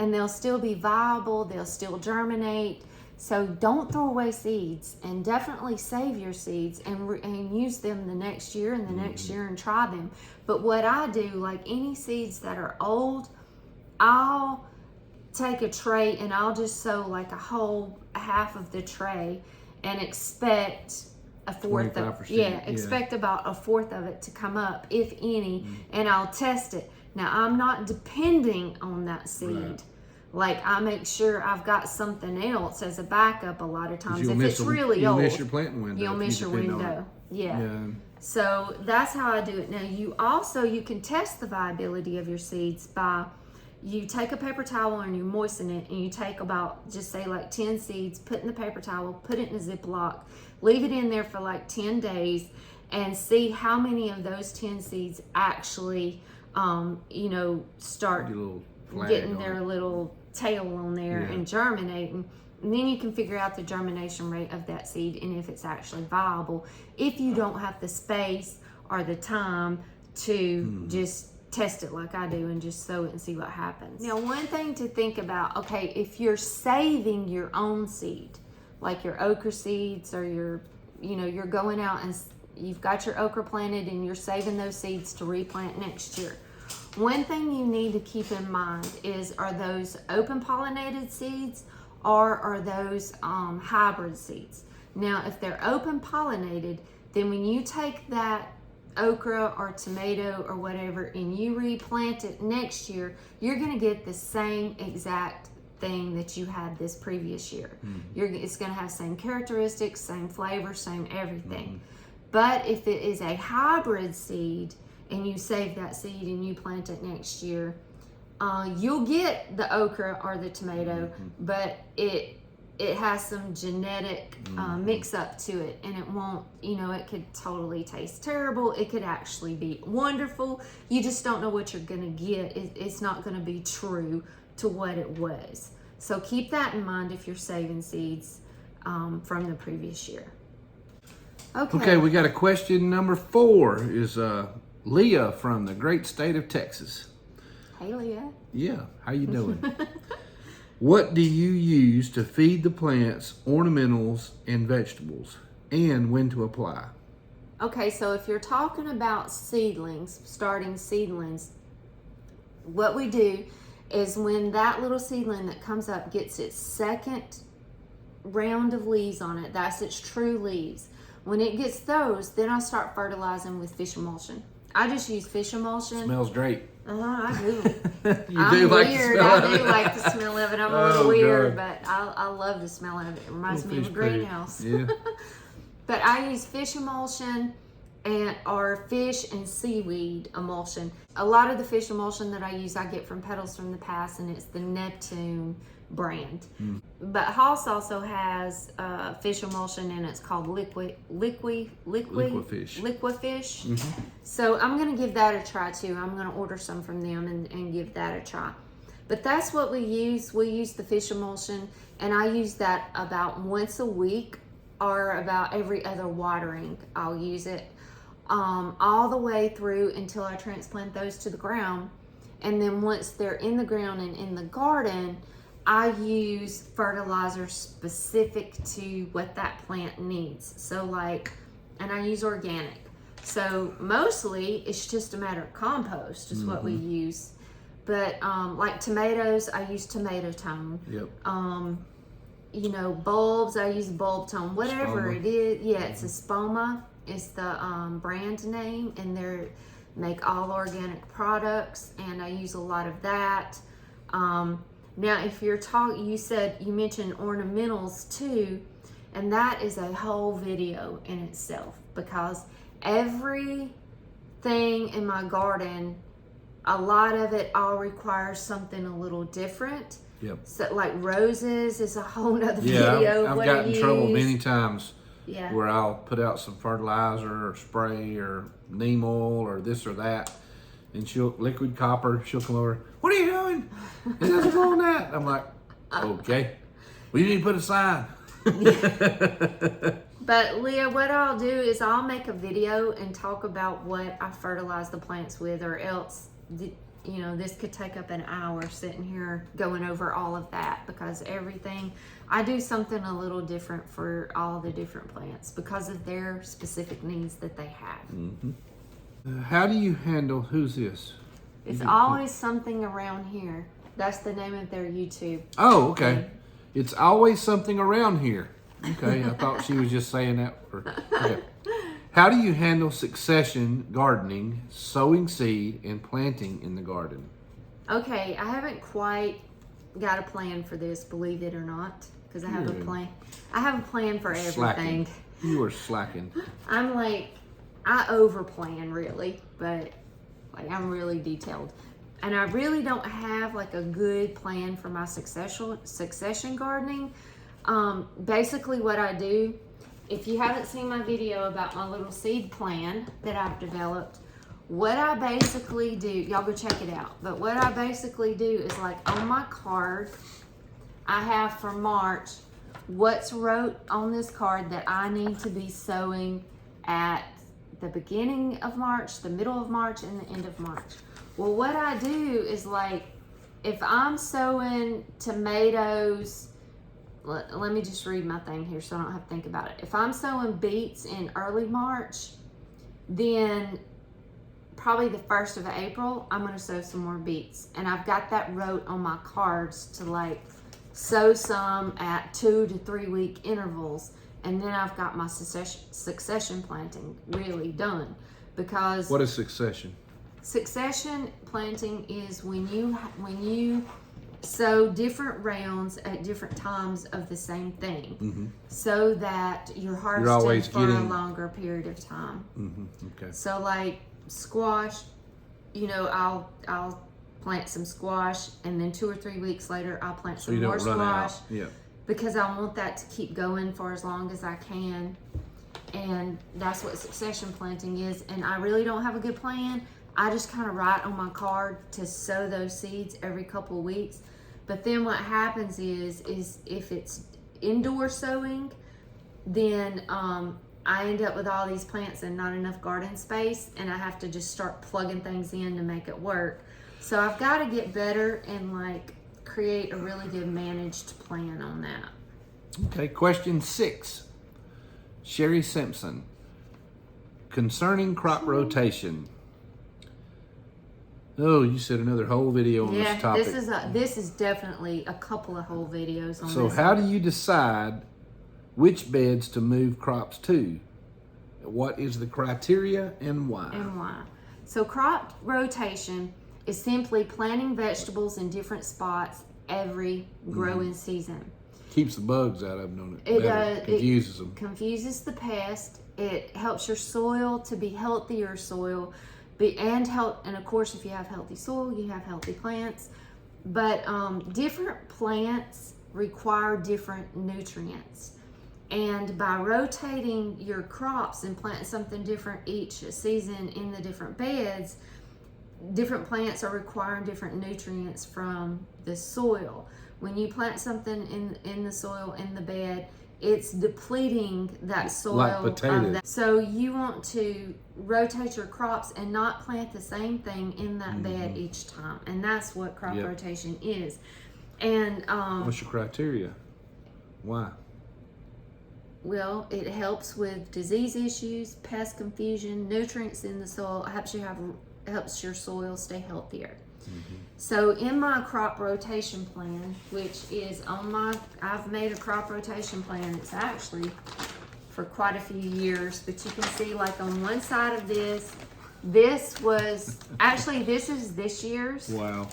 and they'll still be viable, they'll still germinate. So don't throw away seeds, and definitely save your seeds and use them the next year and the next year and try them. But what I do, like any seeds that are old, I'll take a tray and I'll just sow like a whole half of the tray and expect a fourth of, expect about a fourth of it to come up, if any, and I'll test it. Now I'm not depending on that seed. Right. Like, I make sure I've got something else as a backup a lot of times. If it's really old, you'll miss your planting window. You'll miss your window. Yeah. So that's how I do it. Now, you can test the viability of your seeds by, you take a paper towel and you moisten it, and you take about, just say like 10 seeds, put in the paper towel, put it in a Ziploc, leave it in there for like 10 days, and see how many of those 10 seeds actually, start getting their little tail on there and germinating. And then you can figure out the germination rate of that seed and if it's actually viable, if you don't have the space or the time to just test it like I do and just sow it and see what happens. Now, one thing to think about, okay, if you're saving your own seed, like your okra seeds, or you're going out and you've got your okra planted and you're saving those seeds to replant next year. One thing you need to keep in mind is, are those open pollinated seeds or are those hybrid seeds? Now, if they're open pollinated, then when you take that okra or tomato or whatever and you replant it next year, you're going to get the same exact thing that you had this previous year. It's going to have same characteristics, same flavor, same everything. But if it is a hybrid seed, and you save that seed and you plant it next year, you'll get the okra or the tomato, but it has some genetic mix up to it, and it won't, it could totally taste terrible. It could actually be wonderful. You just don't know what you're gonna get. It's not gonna be true to what it was. So keep that in mind if you're saving seeds from the previous year. Okay, we got a question number 4 is Leah from the great state of Texas. Hey, Leah. Yeah, how you doing? What do you use to feed the plants ornamentals and vegetables, and when to apply? Okay, so if you're talking about seedlings, starting seedlings, what we do is when that little seedling that comes up gets its second round of leaves on it, that's its true leaves. When it gets those, then I start fertilizing with fish emulsion. I just use fish emulsion. Smells great. I do. I'm weird. I do like the smell of it. I'm a little weird, God. but I love the smell of it. It reminds me of a greenhouse. Yeah. But I use fish emulsion or fish and seaweed emulsion. A lot of the fish emulsion that I use, I get from Petals from the Past, and it's the Neptune brand. But Haas also has fish emulsion, and it's called Liquid Fish. So I'm gonna give that a try too. I'm gonna order some from them and give that a try. But that's what we use. We use the fish emulsion, and I use that about once a week or about every other watering. I'll use it all the way through until I transplant those to the ground. And then once they're in the ground and in the garden, I use fertilizer specific to what that plant needs. So and I use organic. So mostly it's just a matter of compost is what we use. But like tomatoes, I use tomato tone. Bulbs, I use bulb tone. Whatever it is, it's Espoma. It's the brand name, and they make all organic products, and I use a lot of that. Now, if you're you mentioned ornamentals too, and that is a whole video in itself, because everything in my garden, a lot of it all requires something a little different. So like roses is a whole nother video. I've gotten in trouble many times Yeah. where I'll put out some fertilizer or spray or neem oil or this or that, and liquid copper, she'll come over, what are you doing? It doesn't go on that. I'm like, okay, we need to put a sign. But Leah, what I'll do is I'll make a video and talk about what I fertilize the plants with, or else you know, this could take up an hour sitting here going over all of that, because I do something a little different for all the different plants because of their specific needs that they have. How do you handle, who's this? It's always something around here. That's the name of their YouTube. Oh, okay. It's always something around here. Okay, I thought she was just saying that. Okay. How do you handle succession gardening, sowing seed, and planting in the garden? Okay, I haven't quite got a plan for this, believe it or not, because I have a plan. I have a plan for everything. Slacking. You are slacking. I'm like, I over plan really, but like I'm really detailed. And I really don't have like a good plan for my succession gardening. Basically what I do, if you haven't seen my video about my little seed plan that I've developed, what I basically do, y'all go check it out, but what I basically do is, like, on my card, I have for March, what's wrote on this card that I need to be sowing at the beginning of March, the middle of March, and the end of March. Well, what I do is, like, if I'm sowing tomatoes, let me just read my thing here so I don't have to think about it. If I'm sowing beets in early March, then probably the 1st of April, I'm going to sow some more beets. And I've got that wrote on my cards to, like, sow some at 2 to 3 week intervals. And then I've got my succession planting really done. Because what is succession? Succession planting is when you sow different rounds at different times of the same thing, so that you're harvesting for a longer period of time. Okay. So, like squash, you know, I'll plant some squash, and then 2 or 3 weeks later I'll plant some more squash. Yeah. Because I want that to keep going for as long as I can, and that's what succession planting is. And I really don't have a good plan. I just kind of write on my card to sow those seeds every couple of weeks. But then what happens is if it's indoor sowing, then I end up with all these plants and not enough garden space, and I have to just start plugging things in to make it work. So I've got to get better and, like, create a really good managed plan on that. Okay, question 6. Sherry Simpson. Concerning crop rotation. Oh, you said another whole video on this topic. This is definitely a couple of whole videos on this. So how do you decide which beds to move crops to? What is the criteria and why? So crop rotation is simply planting vegetables in different spots every growing season. Keeps the bugs out of them, don't it? It confuses them. Confuses the pest. It helps your soil to be healthier soil. And of course, if you have healthy soil, you have healthy plants. But different plants require different nutrients. And by rotating your crops and planting something different each season in the different beds, different plants are requiring different nutrients from the soil. When you plant something in the soil, in the bed, it's depleting that soil. Like potatoes. So you want to rotate your crops and not plant the same thing in that bed each time. And that's what crop rotation is. And what's your criteria? Why? Well, it helps with disease issues, pest confusion, nutrients in the soil. It helps your soil stay healthier. So in my crop rotation plan, which is I've made a crop rotation plan. It's actually for quite a few years, but you can see, like, on one side of this was, actually this is this year's. Wow.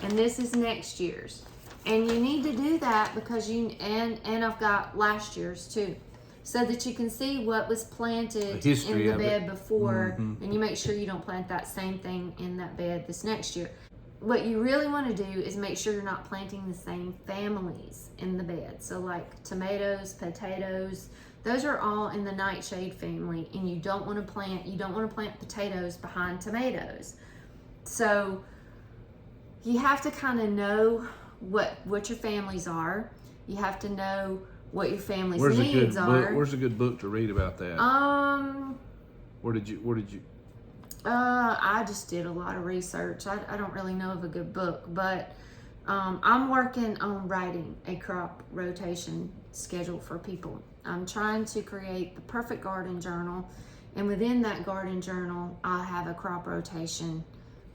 And this is next year's. And you need to do that because and I've got last year's too, so that you can see what was planted in the bed before, and you make sure you don't plant that same thing in that bed this next year. What you really want to do is make sure you're not planting the same families in the bed. So, like tomatoes, potatoes, those are all in the nightshade family, and you don't want to plant potatoes behind tomatoes. So you have to kind of know what your families are. You have to know what your family's needs are. Where's a good book to read about that? Where did you? I just did a lot of research. I don't really know of a good book, but I'm working on writing a crop rotation schedule for people. I'm trying to create the perfect garden journal, and within that garden journal, I'll have a crop rotation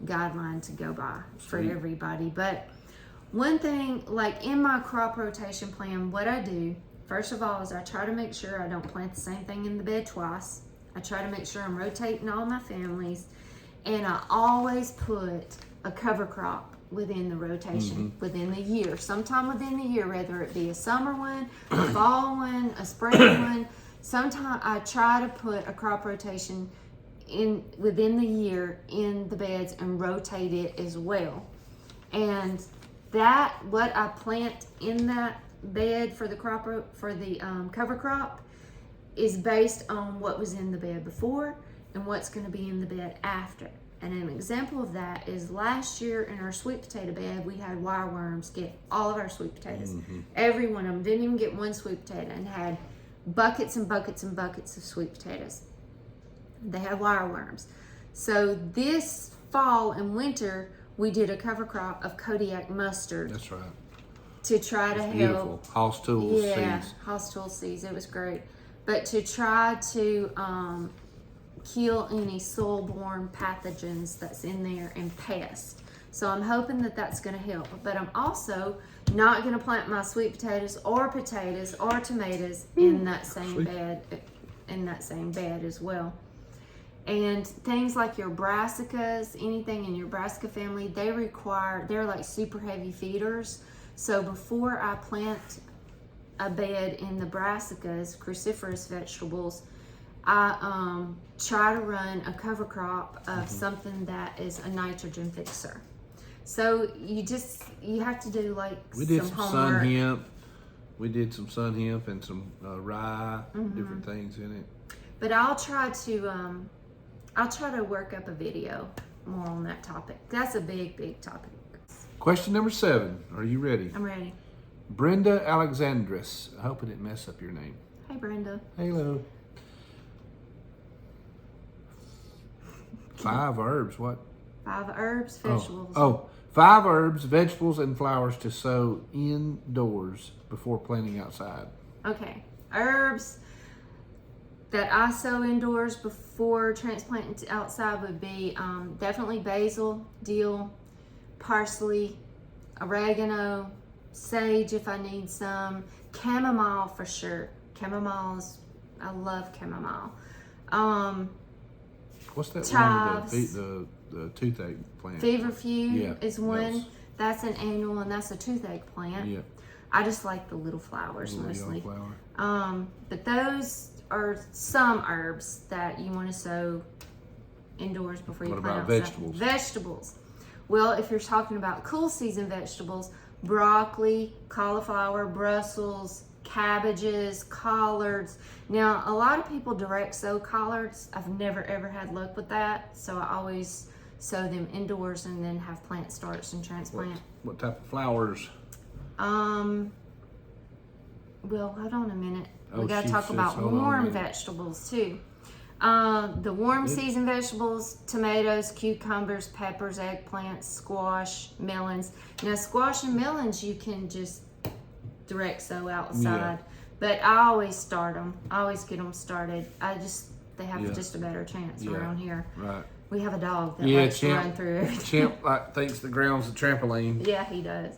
guideline to go by for everybody. But one thing, like in my crop rotation plan, what I do, first of all, is I try to make sure I don't plant the same thing in the bed twice. I try to make sure I'm rotating all my families, and I always put a cover crop within the rotation, within the year, sometime within the year, whether it be a summer one, a fall one, a spring one. Sometimes I try to put a crop rotation in within the year in the beds and rotate it as well. And that, what I plant in that bed for the crop cover crop is based on what was in the bed before and what's going to be in the bed after. And an example of that is last year in our sweet potato bed, we had wireworms get all of our sweet potatoes. Every one of them, didn't even get one sweet potato, and had buckets and buckets and buckets of sweet potatoes. They had wireworms. So this fall and winter, we did a cover crop of Kodiak mustard. That's right. To try to Beautiful. help. House tools seeds. House tool seeds. It was great. But to try to kill any soil-borne pathogens that's in there and pests. So I'm hoping that that's going to help. But I'm also not going to plant my sweet potatoes or tomatoes in that same bed as well. And things like your brassicas, anything in your brassica family, they're like super heavy feeders. So before I plant a bed in the brassicas, cruciferous vegetables, I try to run a cover crop of something that is a nitrogen fixer. So you have to do like we did some homework. sun hemp. We did some sun hemp and some rye, different things in it. But I'll try to work up a video more on that topic. That's a big topic. Question number 7. Are you ready? I'm ready. Brenda Alexandris. I hope I didn't mess up your name. Hey, Brenda. Hello. 5 herbs. What? 5 herbs, vegetables. Oh, 5 herbs, vegetables, and flowers to sow indoors before planting outside. Okay. Herbs that I sow indoors before transplanting outside would be definitely basil, dill, parsley, oregano, sage if I need some, chamomile for sure. I love chamomile. What's that chives, one? The toothache plant. Feverfew is one. That's an annual, and that's a toothache plant. Yeah. I just like the little flowers mostly. Flower. But those are some herbs that you want to sow indoors before you plant outside. What about vegetables? Vegetables. Well, if you're talking about cool season vegetables, broccoli, cauliflower, Brussels, cabbages, collards. Now, a lot of people direct sow collards. I've never ever had luck with that, so I always sow them indoors and then have plant starts and transplant. What type of flowers? Well, hold on a minute. We Oh, got to talk about warm vegetables too. The warm season vegetables, tomatoes, cucumbers, peppers, eggplants, squash, melons. Now, squash and melons you can just direct sow outside, but I always start them. I always get them started. They have just a better chance around here. Right. We have a dog that likes to run through everything. Champ thinks the ground's a trampoline. Yeah, he does.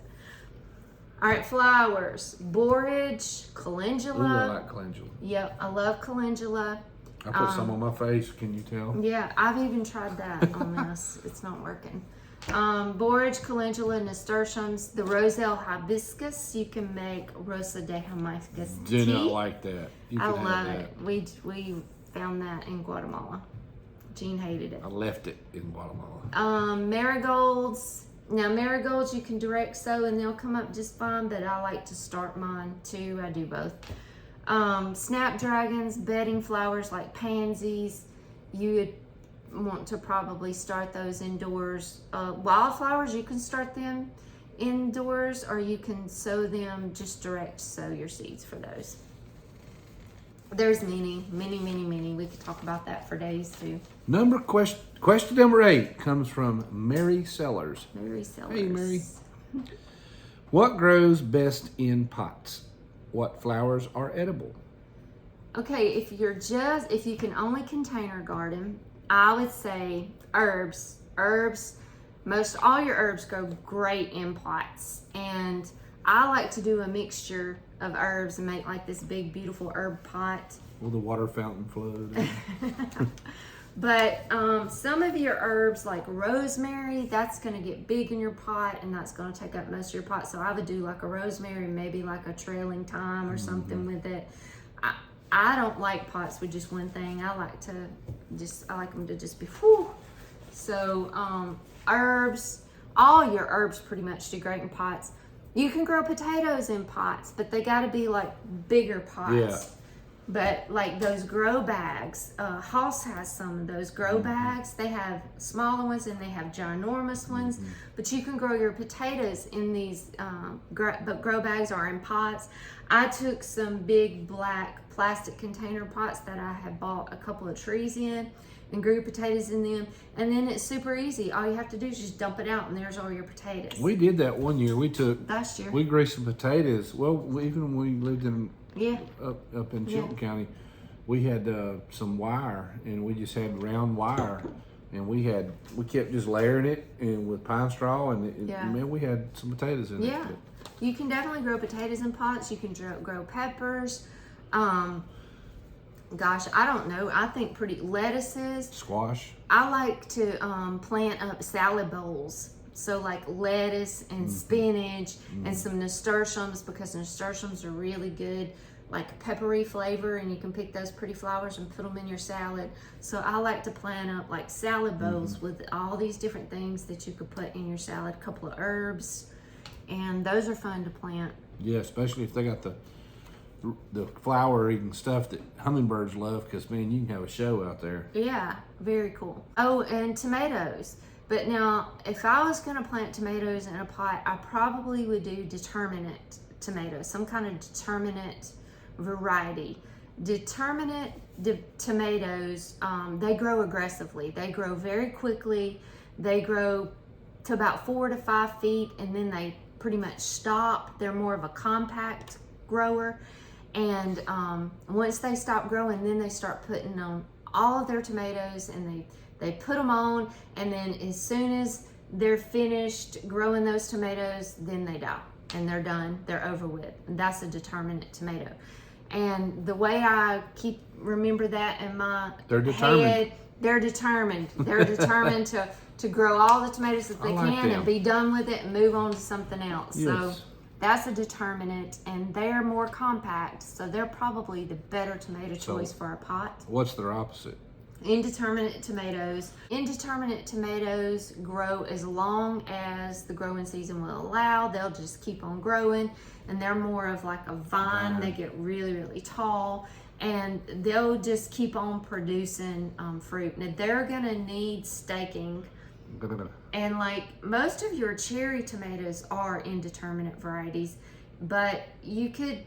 All right, flowers. Borage, calendula. Ooh, I like calendula. Yep, I love calendula. I put some on my face, can you tell? Yeah, I've even tried that on this. It's not working. Borage, calendula, nasturtiums, the roselle hibiscus. You can make rosa de hibiscus tea. Do not like that. I love it. We found that in Guatemala. Jean hated it. I left it in Guatemala. Marigolds. Now, marigolds you can direct sow and they'll come up just fine, but I like to start mine too. I do both. Snapdragons, bedding flowers like pansies. You would want to probably start those indoors. Wildflowers, you can start them indoors, or you can sow them, just direct sow your seeds for those. There's many. We could talk about that for days too. Question number 8 comes from Mary Sellers. Mary Sellers. Hey, Mary. What grows best in pots? What flowers are edible? Okay, if you can only container garden, I would say herbs. Most all your herbs grow great in pots, and I like to do a mixture of herbs and make like this big beautiful herb pot. Will the water fountain flood? But some of your herbs like rosemary, that's going to get big in your pot and that's going to take up most of your pot. So I would do like a rosemary, maybe like a trailing thyme or something with it. I don't like pots with just one thing. I like them to just be whew. So herbs, all your herbs pretty much do great in pots. You can grow potatoes in pots, but they got to be like bigger pots. Yeah. But like those grow bags, Hoss has some of those grow bags. They have smaller ones and they have ginormous ones. But you can grow your potatoes in these, but grow bags are in pots. I took some big black plastic container pots that I had bought a couple of trees in and grew potatoes in them. And then it's super easy. All you have to do is just dump it out and there's all your potatoes. We did that one year. Last year. We grew some potatoes. Well, even when we lived in up in Chilton County, we had some wire, and we just had round wire, and we kept just layering it and with pine straw, and man, we had some potatoes in it. Yeah, you can definitely grow potatoes in pots. You can grow peppers. Gosh, I don't know. I think pretty lettuces, squash. I like to plant up salad bowls. So like lettuce and spinach and some nasturtiums, because nasturtiums are really good, like peppery flavor, and you can pick those pretty flowers and put them in your salad. So I like to plant up like salad bowls with all these different things that you could put in your salad, a couple of herbs, and those are fun to plant. Yeah, especially if they got the flower-eating stuff that hummingbirds love, because man, you can have a show out there. Yeah, very cool. Oh, and tomatoes. But now, if I was going to plant tomatoes in a pot, I probably would do determinate tomatoes, some kind of determinate variety. Determinate tomatoes, they grow aggressively. They grow very quickly. They grow to about 4 to 5 feet, and then they pretty much stop. They're more of a compact grower. And once they stop growing, then they start putting on all of their tomatoes, and they put them on, and then as soon as they're finished growing those tomatoes, then they die and they're done. They're over with. And that's a determinate tomato. And the way I remember that in my head, they're determined. They're determined to grow all the tomatoes that they can and be done with it and move on to something else. Yes. So that's a determinate, and they're more compact, so they're probably the better tomato choice for a pot. What's their opposite? Indeterminate tomatoes. Indeterminate tomatoes grow as long as the growing season will allow. They'll just keep on growing, and they're more of like a vine. They get really, really tall, and they'll just keep on producing fruit. Now they're gonna need staking. And like most of your cherry tomatoes are indeterminate varieties, but you could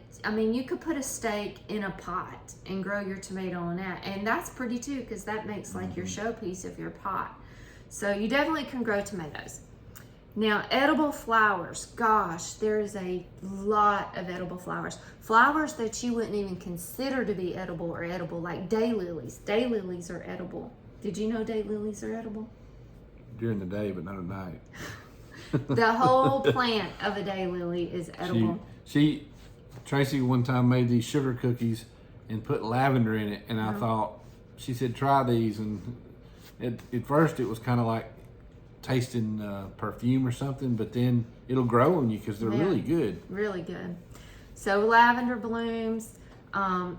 put a stake in a pot and grow your tomato on that, and that's pretty too, because that makes like your showpiece of your pot. So you definitely can grow tomatoes. Now, edible flowers, gosh, there's a lot of edible flowers. Flowers that you wouldn't even consider to be edible are edible, like daylilies. Daylilies are edible. Did you know daylilies are edible? During the day, but not at night. The whole plant of a daylily is edible. Tracy one time made these sugar cookies and put lavender in it, and I thought, she said, try these, and at first it was kind of like tasting perfume or something, but then it'll grow on you because they're really good. Really good. So lavender blooms,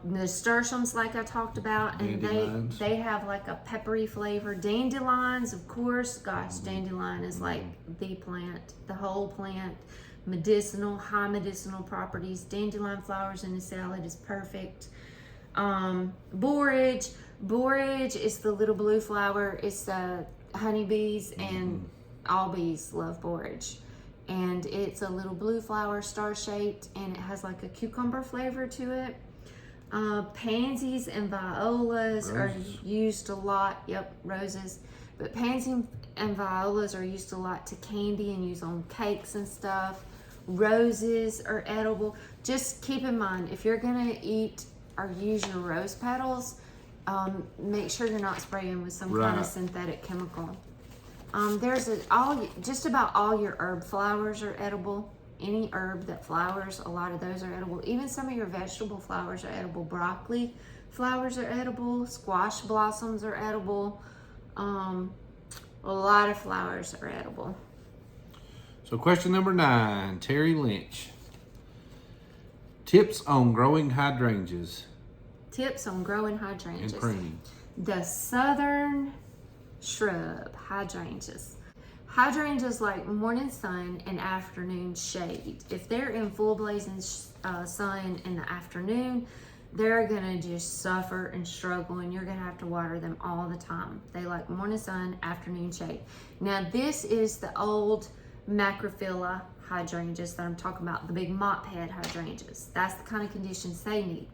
nasturtiums, like I talked about, and they have like a peppery flavor. Dandelions, of course. Gosh, dandelion is like the plant, the whole plant. Medicinal, high medicinal properties. Dandelion flowers in a salad is perfect. Borage is the little blue flower. It's honeybees and all bees love borage. And it's a little blue flower, star-shaped, and it has like a cucumber flavor to it. Pansies and violas are Roses. used a lot. Yep, roses. But pansies and violas are used a lot to candy and use on cakes and stuff. Roses are edible. Just keep in mind, if you're gonna eat or use your rose petals, make sure you're not spraying with some kind of synthetic chemical. Just about all your herb flowers are edible. Any herb that flowers, a lot of those are edible. Even some of your vegetable flowers are edible. Broccoli flowers are edible. Squash blossoms are edible. A lot of flowers are edible. So question number 9, Terry Lynch. Tips on growing hydrangeas Tips on growing hydrangeas. and pruning. The southern shrub hydrangeas. Hydrangeas like morning sun and afternoon shade. If they're in full blazing sun in the afternoon, they're gonna just suffer and struggle, and you're gonna have to water them all the time. They like morning sun, afternoon shade. Now this is the old macrophylla hydrangeas that I'm talking about, the big mop head hydrangeas. That's the kind of conditions they need.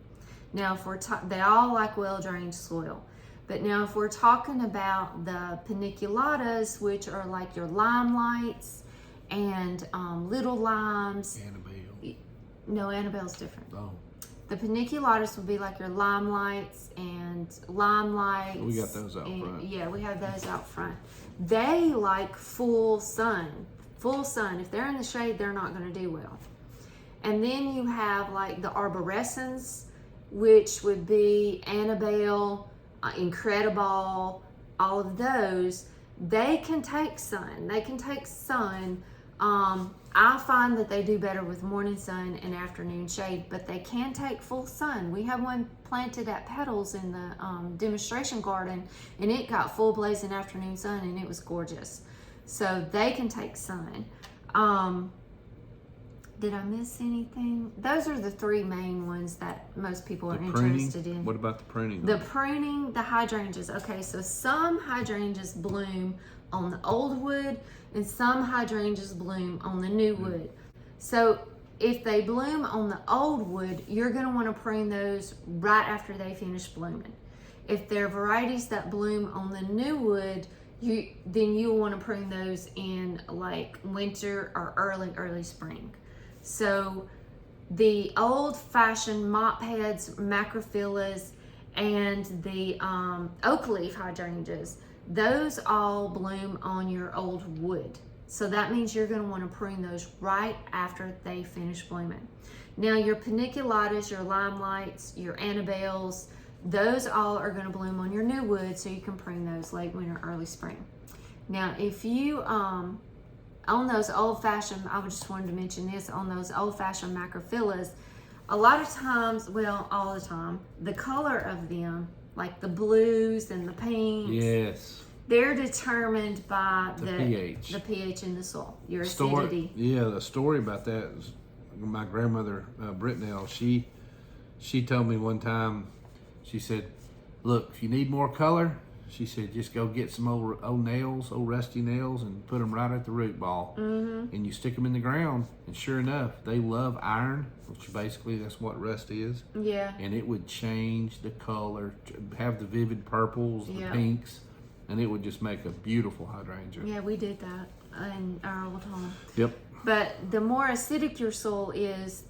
Now if they all like well-drained soil. But now if we're talking about the paniculatas, which are like your limelights and little limes. Annabelle. No, Annabelle's different. Oh. The paniculatas would be like your limelights and limelights. We got those out front. Yeah, we have those out front. They like full sun. Full sun. If they're in the shade, they're not going to do well. And then you have like the arborescens, which would be Annabelle, Incredible, all of those. They can take sun. I find that they do better with morning sun and afternoon shade, but they can take full sun. We have one planted at Petals in the demonstration garden, and it got full blazing afternoon sun, and it was gorgeous. So they can take sun. Did I miss anything? Those are the 3 main ones that most people are interested in. What about the pruning? The pruning, the hydrangeas. Okay, so some hydrangeas bloom on the old wood and some hydrangeas bloom on the new wood. So if they bloom on the old wood, you're going to want to prune those right after they finish blooming. If they're varieties that bloom on the new wood, then you'll want to prune those in like winter or early spring. So the old-fashioned mop heads, macrophyllas, and the oak leaf hydrangeas, those all bloom on your old wood. So that means you're going to want to prune those right after they finish blooming. Now your paniculatas, your limelights, your Annabelles, those all are going to bloom on your new wood, so you can prune those late winter, early spring. Now if you on those old-fashioned, I just wanted to mention this, on those old-fashioned macrophyllas, a lot of times, well, all the time, the color of them, like the blues and the pinks, Yes. they're determined by The pH. the pH in the soil, your Story. acidity. Yeah, the story about that is my grandmother, Britnell, she told me one time, she said, look, if you need more color, she said, just go get some old nails, old rusty nails, and put them right at the root ball. Mm-hmm. And you stick them in the ground, and sure enough, they love iron, which basically that's what rust is. Yeah. And it would change the color, have the vivid purples, the Yeah. pinks, and it would just make a beautiful hydrangea. Yeah, we did that in our old home. Yep. But the more acidic your soil is,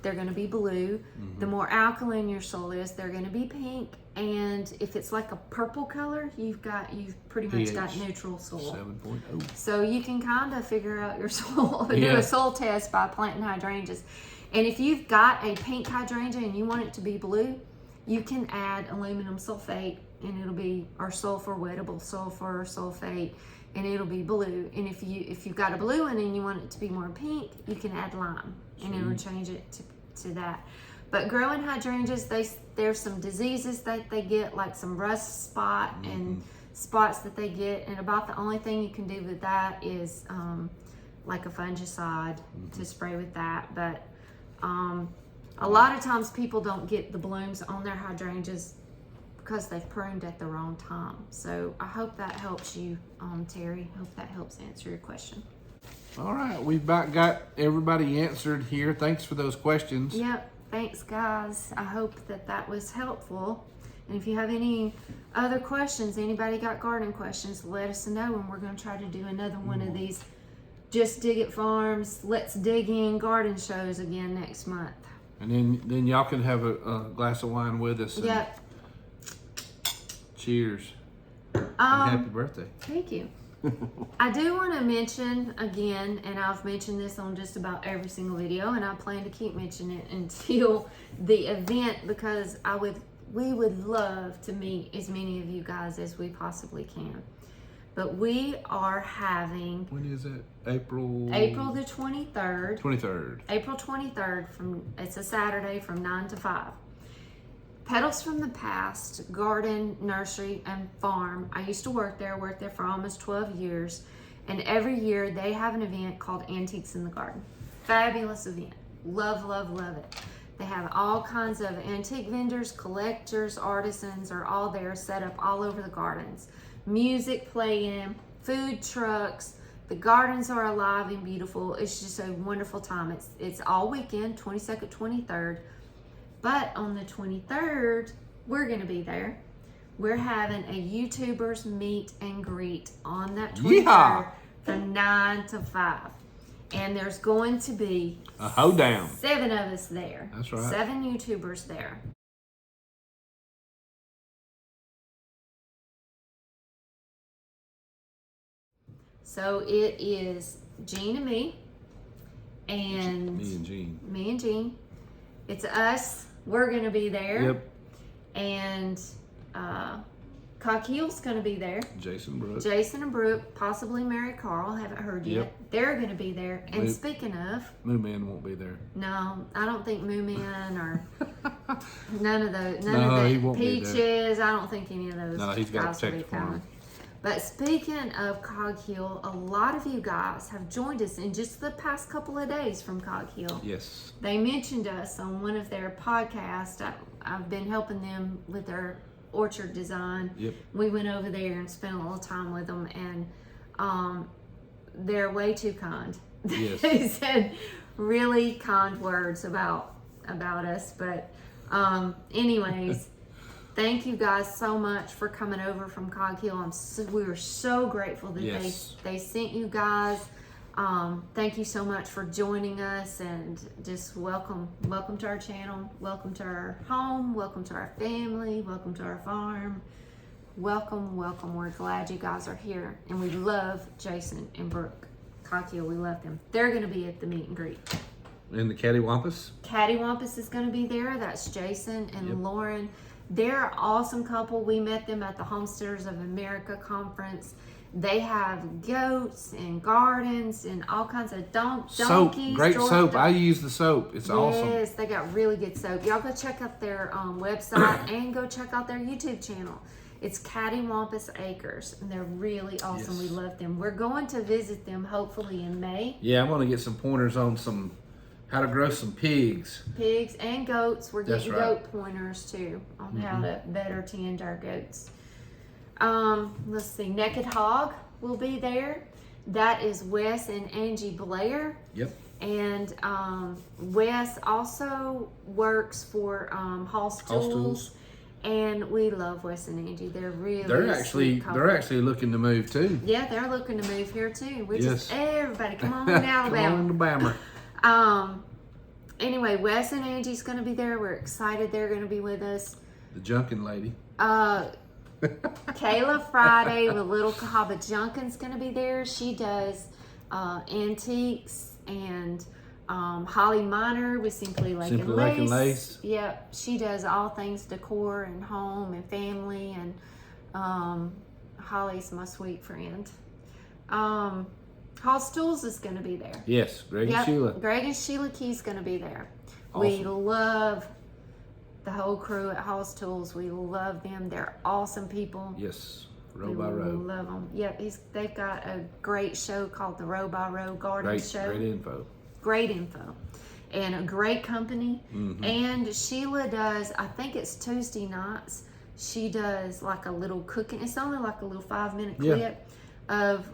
they're going to be blue. Mm-hmm. The more alkaline your soil is, they're going to be pink. And if it's like a purple color, you've pretty much got pH neutral soil. 7.0. So you can kind of figure out your soil, do Yeah. a soil test by planting hydrangeas. And if you've got a pink hydrangea and you want it to be blue, you can add aluminum sulfate, and it'll be, or sulfur, wettable sulfur, sulfate, and it'll be blue. And if you've got a blue one and you want it to be more pink, you can add lime, and it'll change it to that. But growing hydrangeas, there's some diseases that they get, like some rust spot and spots that they get, and about the only thing you can do with that is like a fungicide to spray with that. But a lot of times people don't get the blooms on their hydrangeas because they've pruned at the wrong time. So I hope that helps you, Terry. I hope that helps answer your question. All right, we've about got everybody answered here. Thanks for those questions. Yep. thanks, guys. I hope that was helpful. And if you have any other questions, anybody got gardening questions, let us know, and we're going to try to do another one of these Just Dig It Farms, Let's Dig In garden shows again next month. And then y'all can have a glass of wine with us. Yep. Cheers. And happy birthday. Thank you. I do want to mention again, and I've mentioned this on just about every single video, and I plan to keep mentioning it until the event, because we would love to meet as many of you guys as we possibly can. But we are having... When is it? April the 23rd. 23rd. April 23rd. It's a Saturday from 9 to 5. Petals from the Past, garden, nursery, and farm. I used to work there for almost 12 years. And every year they have an event called Antiques in the Garden. Fabulous event. Love, love, love it. They have all kinds of antique vendors, collectors, artisans are all there, set up all over the gardens. Music playing, food trucks. The gardens are alive and beautiful. It's just a wonderful time. It's all weekend, 22nd, 23rd. But on the 23rd, we're going to be there. We're having a YouTubers meet and greet on that 23rd from 9 to 5. And there's going to be a hoedown. 7 of us there. That's right. 7 YouTubers there. So it is Jean and me. And me and Jean. Me and Jean. It's us. We're going to be there. Yep. And Cockheel's going to be there. Jason Brooke. Jason and Brooke, possibly Mary Carl. Haven't heard yet. They're going to be there. And speaking of, Moo Man won't be there. No, I don't think Moo Man or none of those. He won't Peaches. be there. I don't think any of those. No, he's got guys to will be protect the farm. coming. But speaking of Cog Hill, a lot of you guys have joined us in just the past couple of days from Cog Hill. Yes. They mentioned us on one of their podcasts. I've been helping them with their orchard design. Yep. We went over there and spent a little time with them, and they're way too kind. Yes. They said really kind words about us. But anyways, thank you guys so much for coming over from Cog Hill. We were so grateful that they sent you guys. Thank you so much for joining us, and just welcome to our channel, welcome to our home, welcome to our family, welcome to our farm. Welcome. We're glad you guys are here, and we love Jason and Brooke. Cog Hill, we love them. They're going to be at the meet and greet. And the Cattywampus? Cattywampus is going to be there. That's Jason and Lauren. They're an awesome couple. We met them at the Homesteaders of America conference. They have goats and gardens and all kinds of donkeys. Soap, great soap. I use the soap. It's awesome. Yes, they got really good soap. Y'all go check out their website and go check out their YouTube channel. It's Cattywampus Acres, and they're really awesome. Yes. We love them. We're going to visit them hopefully in May. Yeah, I'm going to get some pointers on how to grow some pigs. Pigs and goats. We're getting right. goat pointers too on how to better tend our goats. Let's see. Naked Hog will be there. That is Wes and Angie Blair. Yep. And Wes also works for Hall's Tools. And we love Wes and Angie. They're really they're actually looking to move too. Yeah, they're looking to move here too. We're just everybody come on to Alabama. Come on to Bama. Anyway, Wes and Angie's going to be there. We're excited they're going to be with us. The Junkin lady. Kayla Friday with Little Cahaba Junkin's going to be there. She does antiques, and Holly Miner with Simply Lake and Lace. Yep, she does all things decor and home and family, and Holly's my sweet friend. Hall's Tools is going to be there. Yes, Greg and Sheila. Greg and Sheila Key's going to be there. Awesome. We love the whole crew at Hall's Tools. We love them. They're awesome people. Yes, row by row. We love them. Yep, they've got a great show called the Row by Row Garden Show. Great info. And a great company. And Sheila does, I think it's Tuesday nights, she does like a little cooking. It's only like a little 5-minute clip. of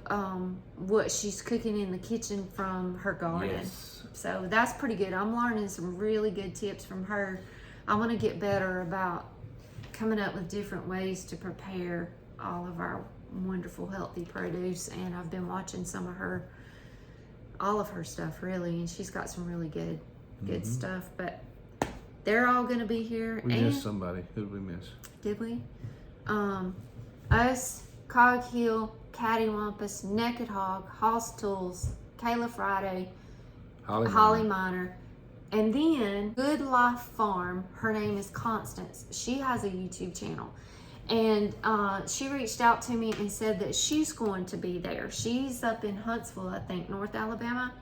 what she's cooking in the kitchen from her garden. Yes. So that's pretty good. I'm learning some really good tips from her. I want to get better about coming up with different ways to prepare all of our wonderful healthy produce, and I've been watching all of her stuff really, and she's got some really good stuff. But they're all going to be here. We missed somebody. Who did we miss? Did we? Us, Cog Hill, Cattywampus, Naked Hog, Hoss Tools, Kayla Friday, Holly Miner, and then Good Life Farm. Her name is Constance. She has a YouTube channel, and she reached out to me and said that she's going to be there. She's up in Huntsville, I think, North Alabama,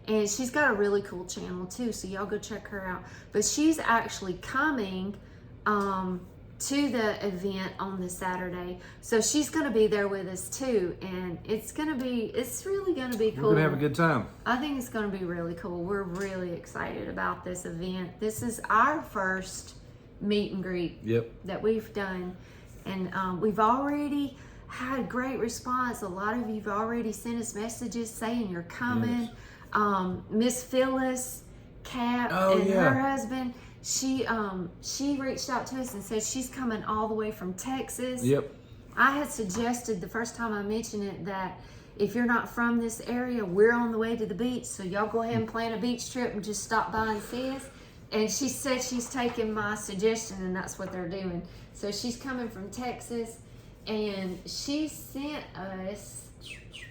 and she's got a really cool channel too, so y'all go check her out. But she's actually coming to the event on this Saturday, so she's going to be there with us too, and it's really going to be cool. We're going to have a good time. I think it's going to be really cool. We're really excited about this event. This is our first meet and greet that we've done, and we've already had great response. A lot of you've already sent us messages saying you're coming. Miss Phyllis Cat and her husband, she reached out to us and said she's coming all the way from Texas. I had suggested the first time I mentioned it that if you're not from this area, we're on the way to the beach, so y'all go ahead and plan a beach trip and just stop by and see us. And she said she's taking my suggestion, and that's what they're doing. So she's coming from Texas, and she sent us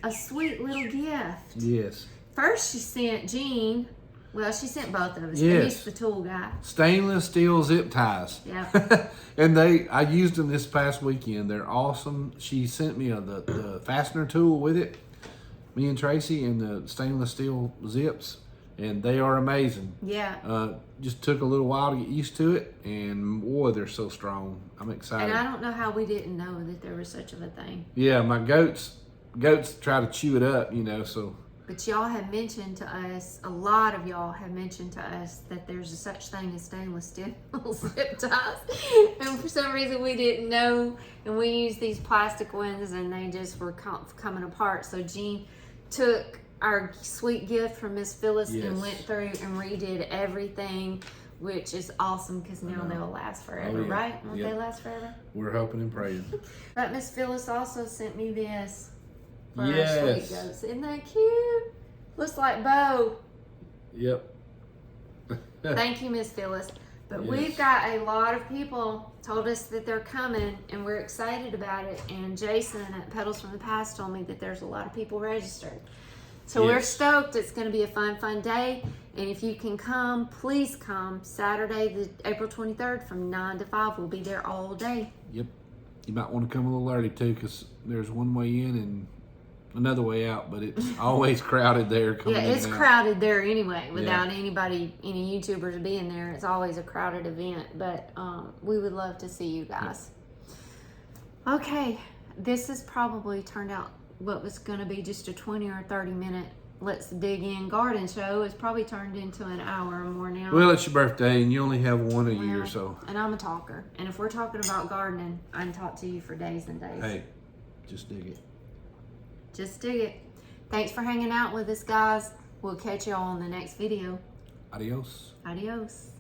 a sweet little gift. Yes. First she sent Gene, well, she sent both of us, but he's the tool guy. Stainless steel zip ties. Yeah. And I used them this past weekend. They're awesome. She sent me the fastener tool with it, me and Tracy, and the stainless steel zips, and they are amazing. Yeah. Just took a little while to get used to it, and boy, they're so strong. I'm excited. And I don't know how we didn't know that there was such of a thing. Yeah, my goats try to chew it up, so. But y'all have mentioned to us, a lot of y'all have mentioned to us that there's a such thing as stainless steel zip ties. And for some reason we didn't know, and we used these plastic ones and they just were coming apart. So Jean took our sweet gift from Miss Phyllis and went through and redid everything, which is awesome because now they'll last forever, right? Won't they last forever? We're hoping and praying. But Miss Phyllis also sent me this. For our sweet goats. Isn't that cute? Looks like Bo. Yep. Thank you, Miss Phyllis. But we've got a lot of people told us that they're coming, and we're excited about it. And Jason at Petals from the Past told me that there's a lot of people registered. So we're stoked. It's going to be a fun day. And if you can come, please come. Saturday, April 23rd from 9 to 5. We'll be there all day. Yep. You might want to come a little early, too, because there's one way in and another way out, but it's always crowded there. It's crowded there anyway, without any YouTubers being there. It's always a crowded event, but we would love to see you guys. Okay, this has probably turned out what was going to be just a 20 or 30 minute let's dig in garden show. It's probably turned into an hour or more now. Well, it's your birthday and you only have one a year, so. And I'm a talker, and if we're talking about gardening, I can talk to you for days and days. Hey, just dig it. Just dig it. Thanks for hanging out with us, guys. We'll catch you all in the next video. Adios. Adios.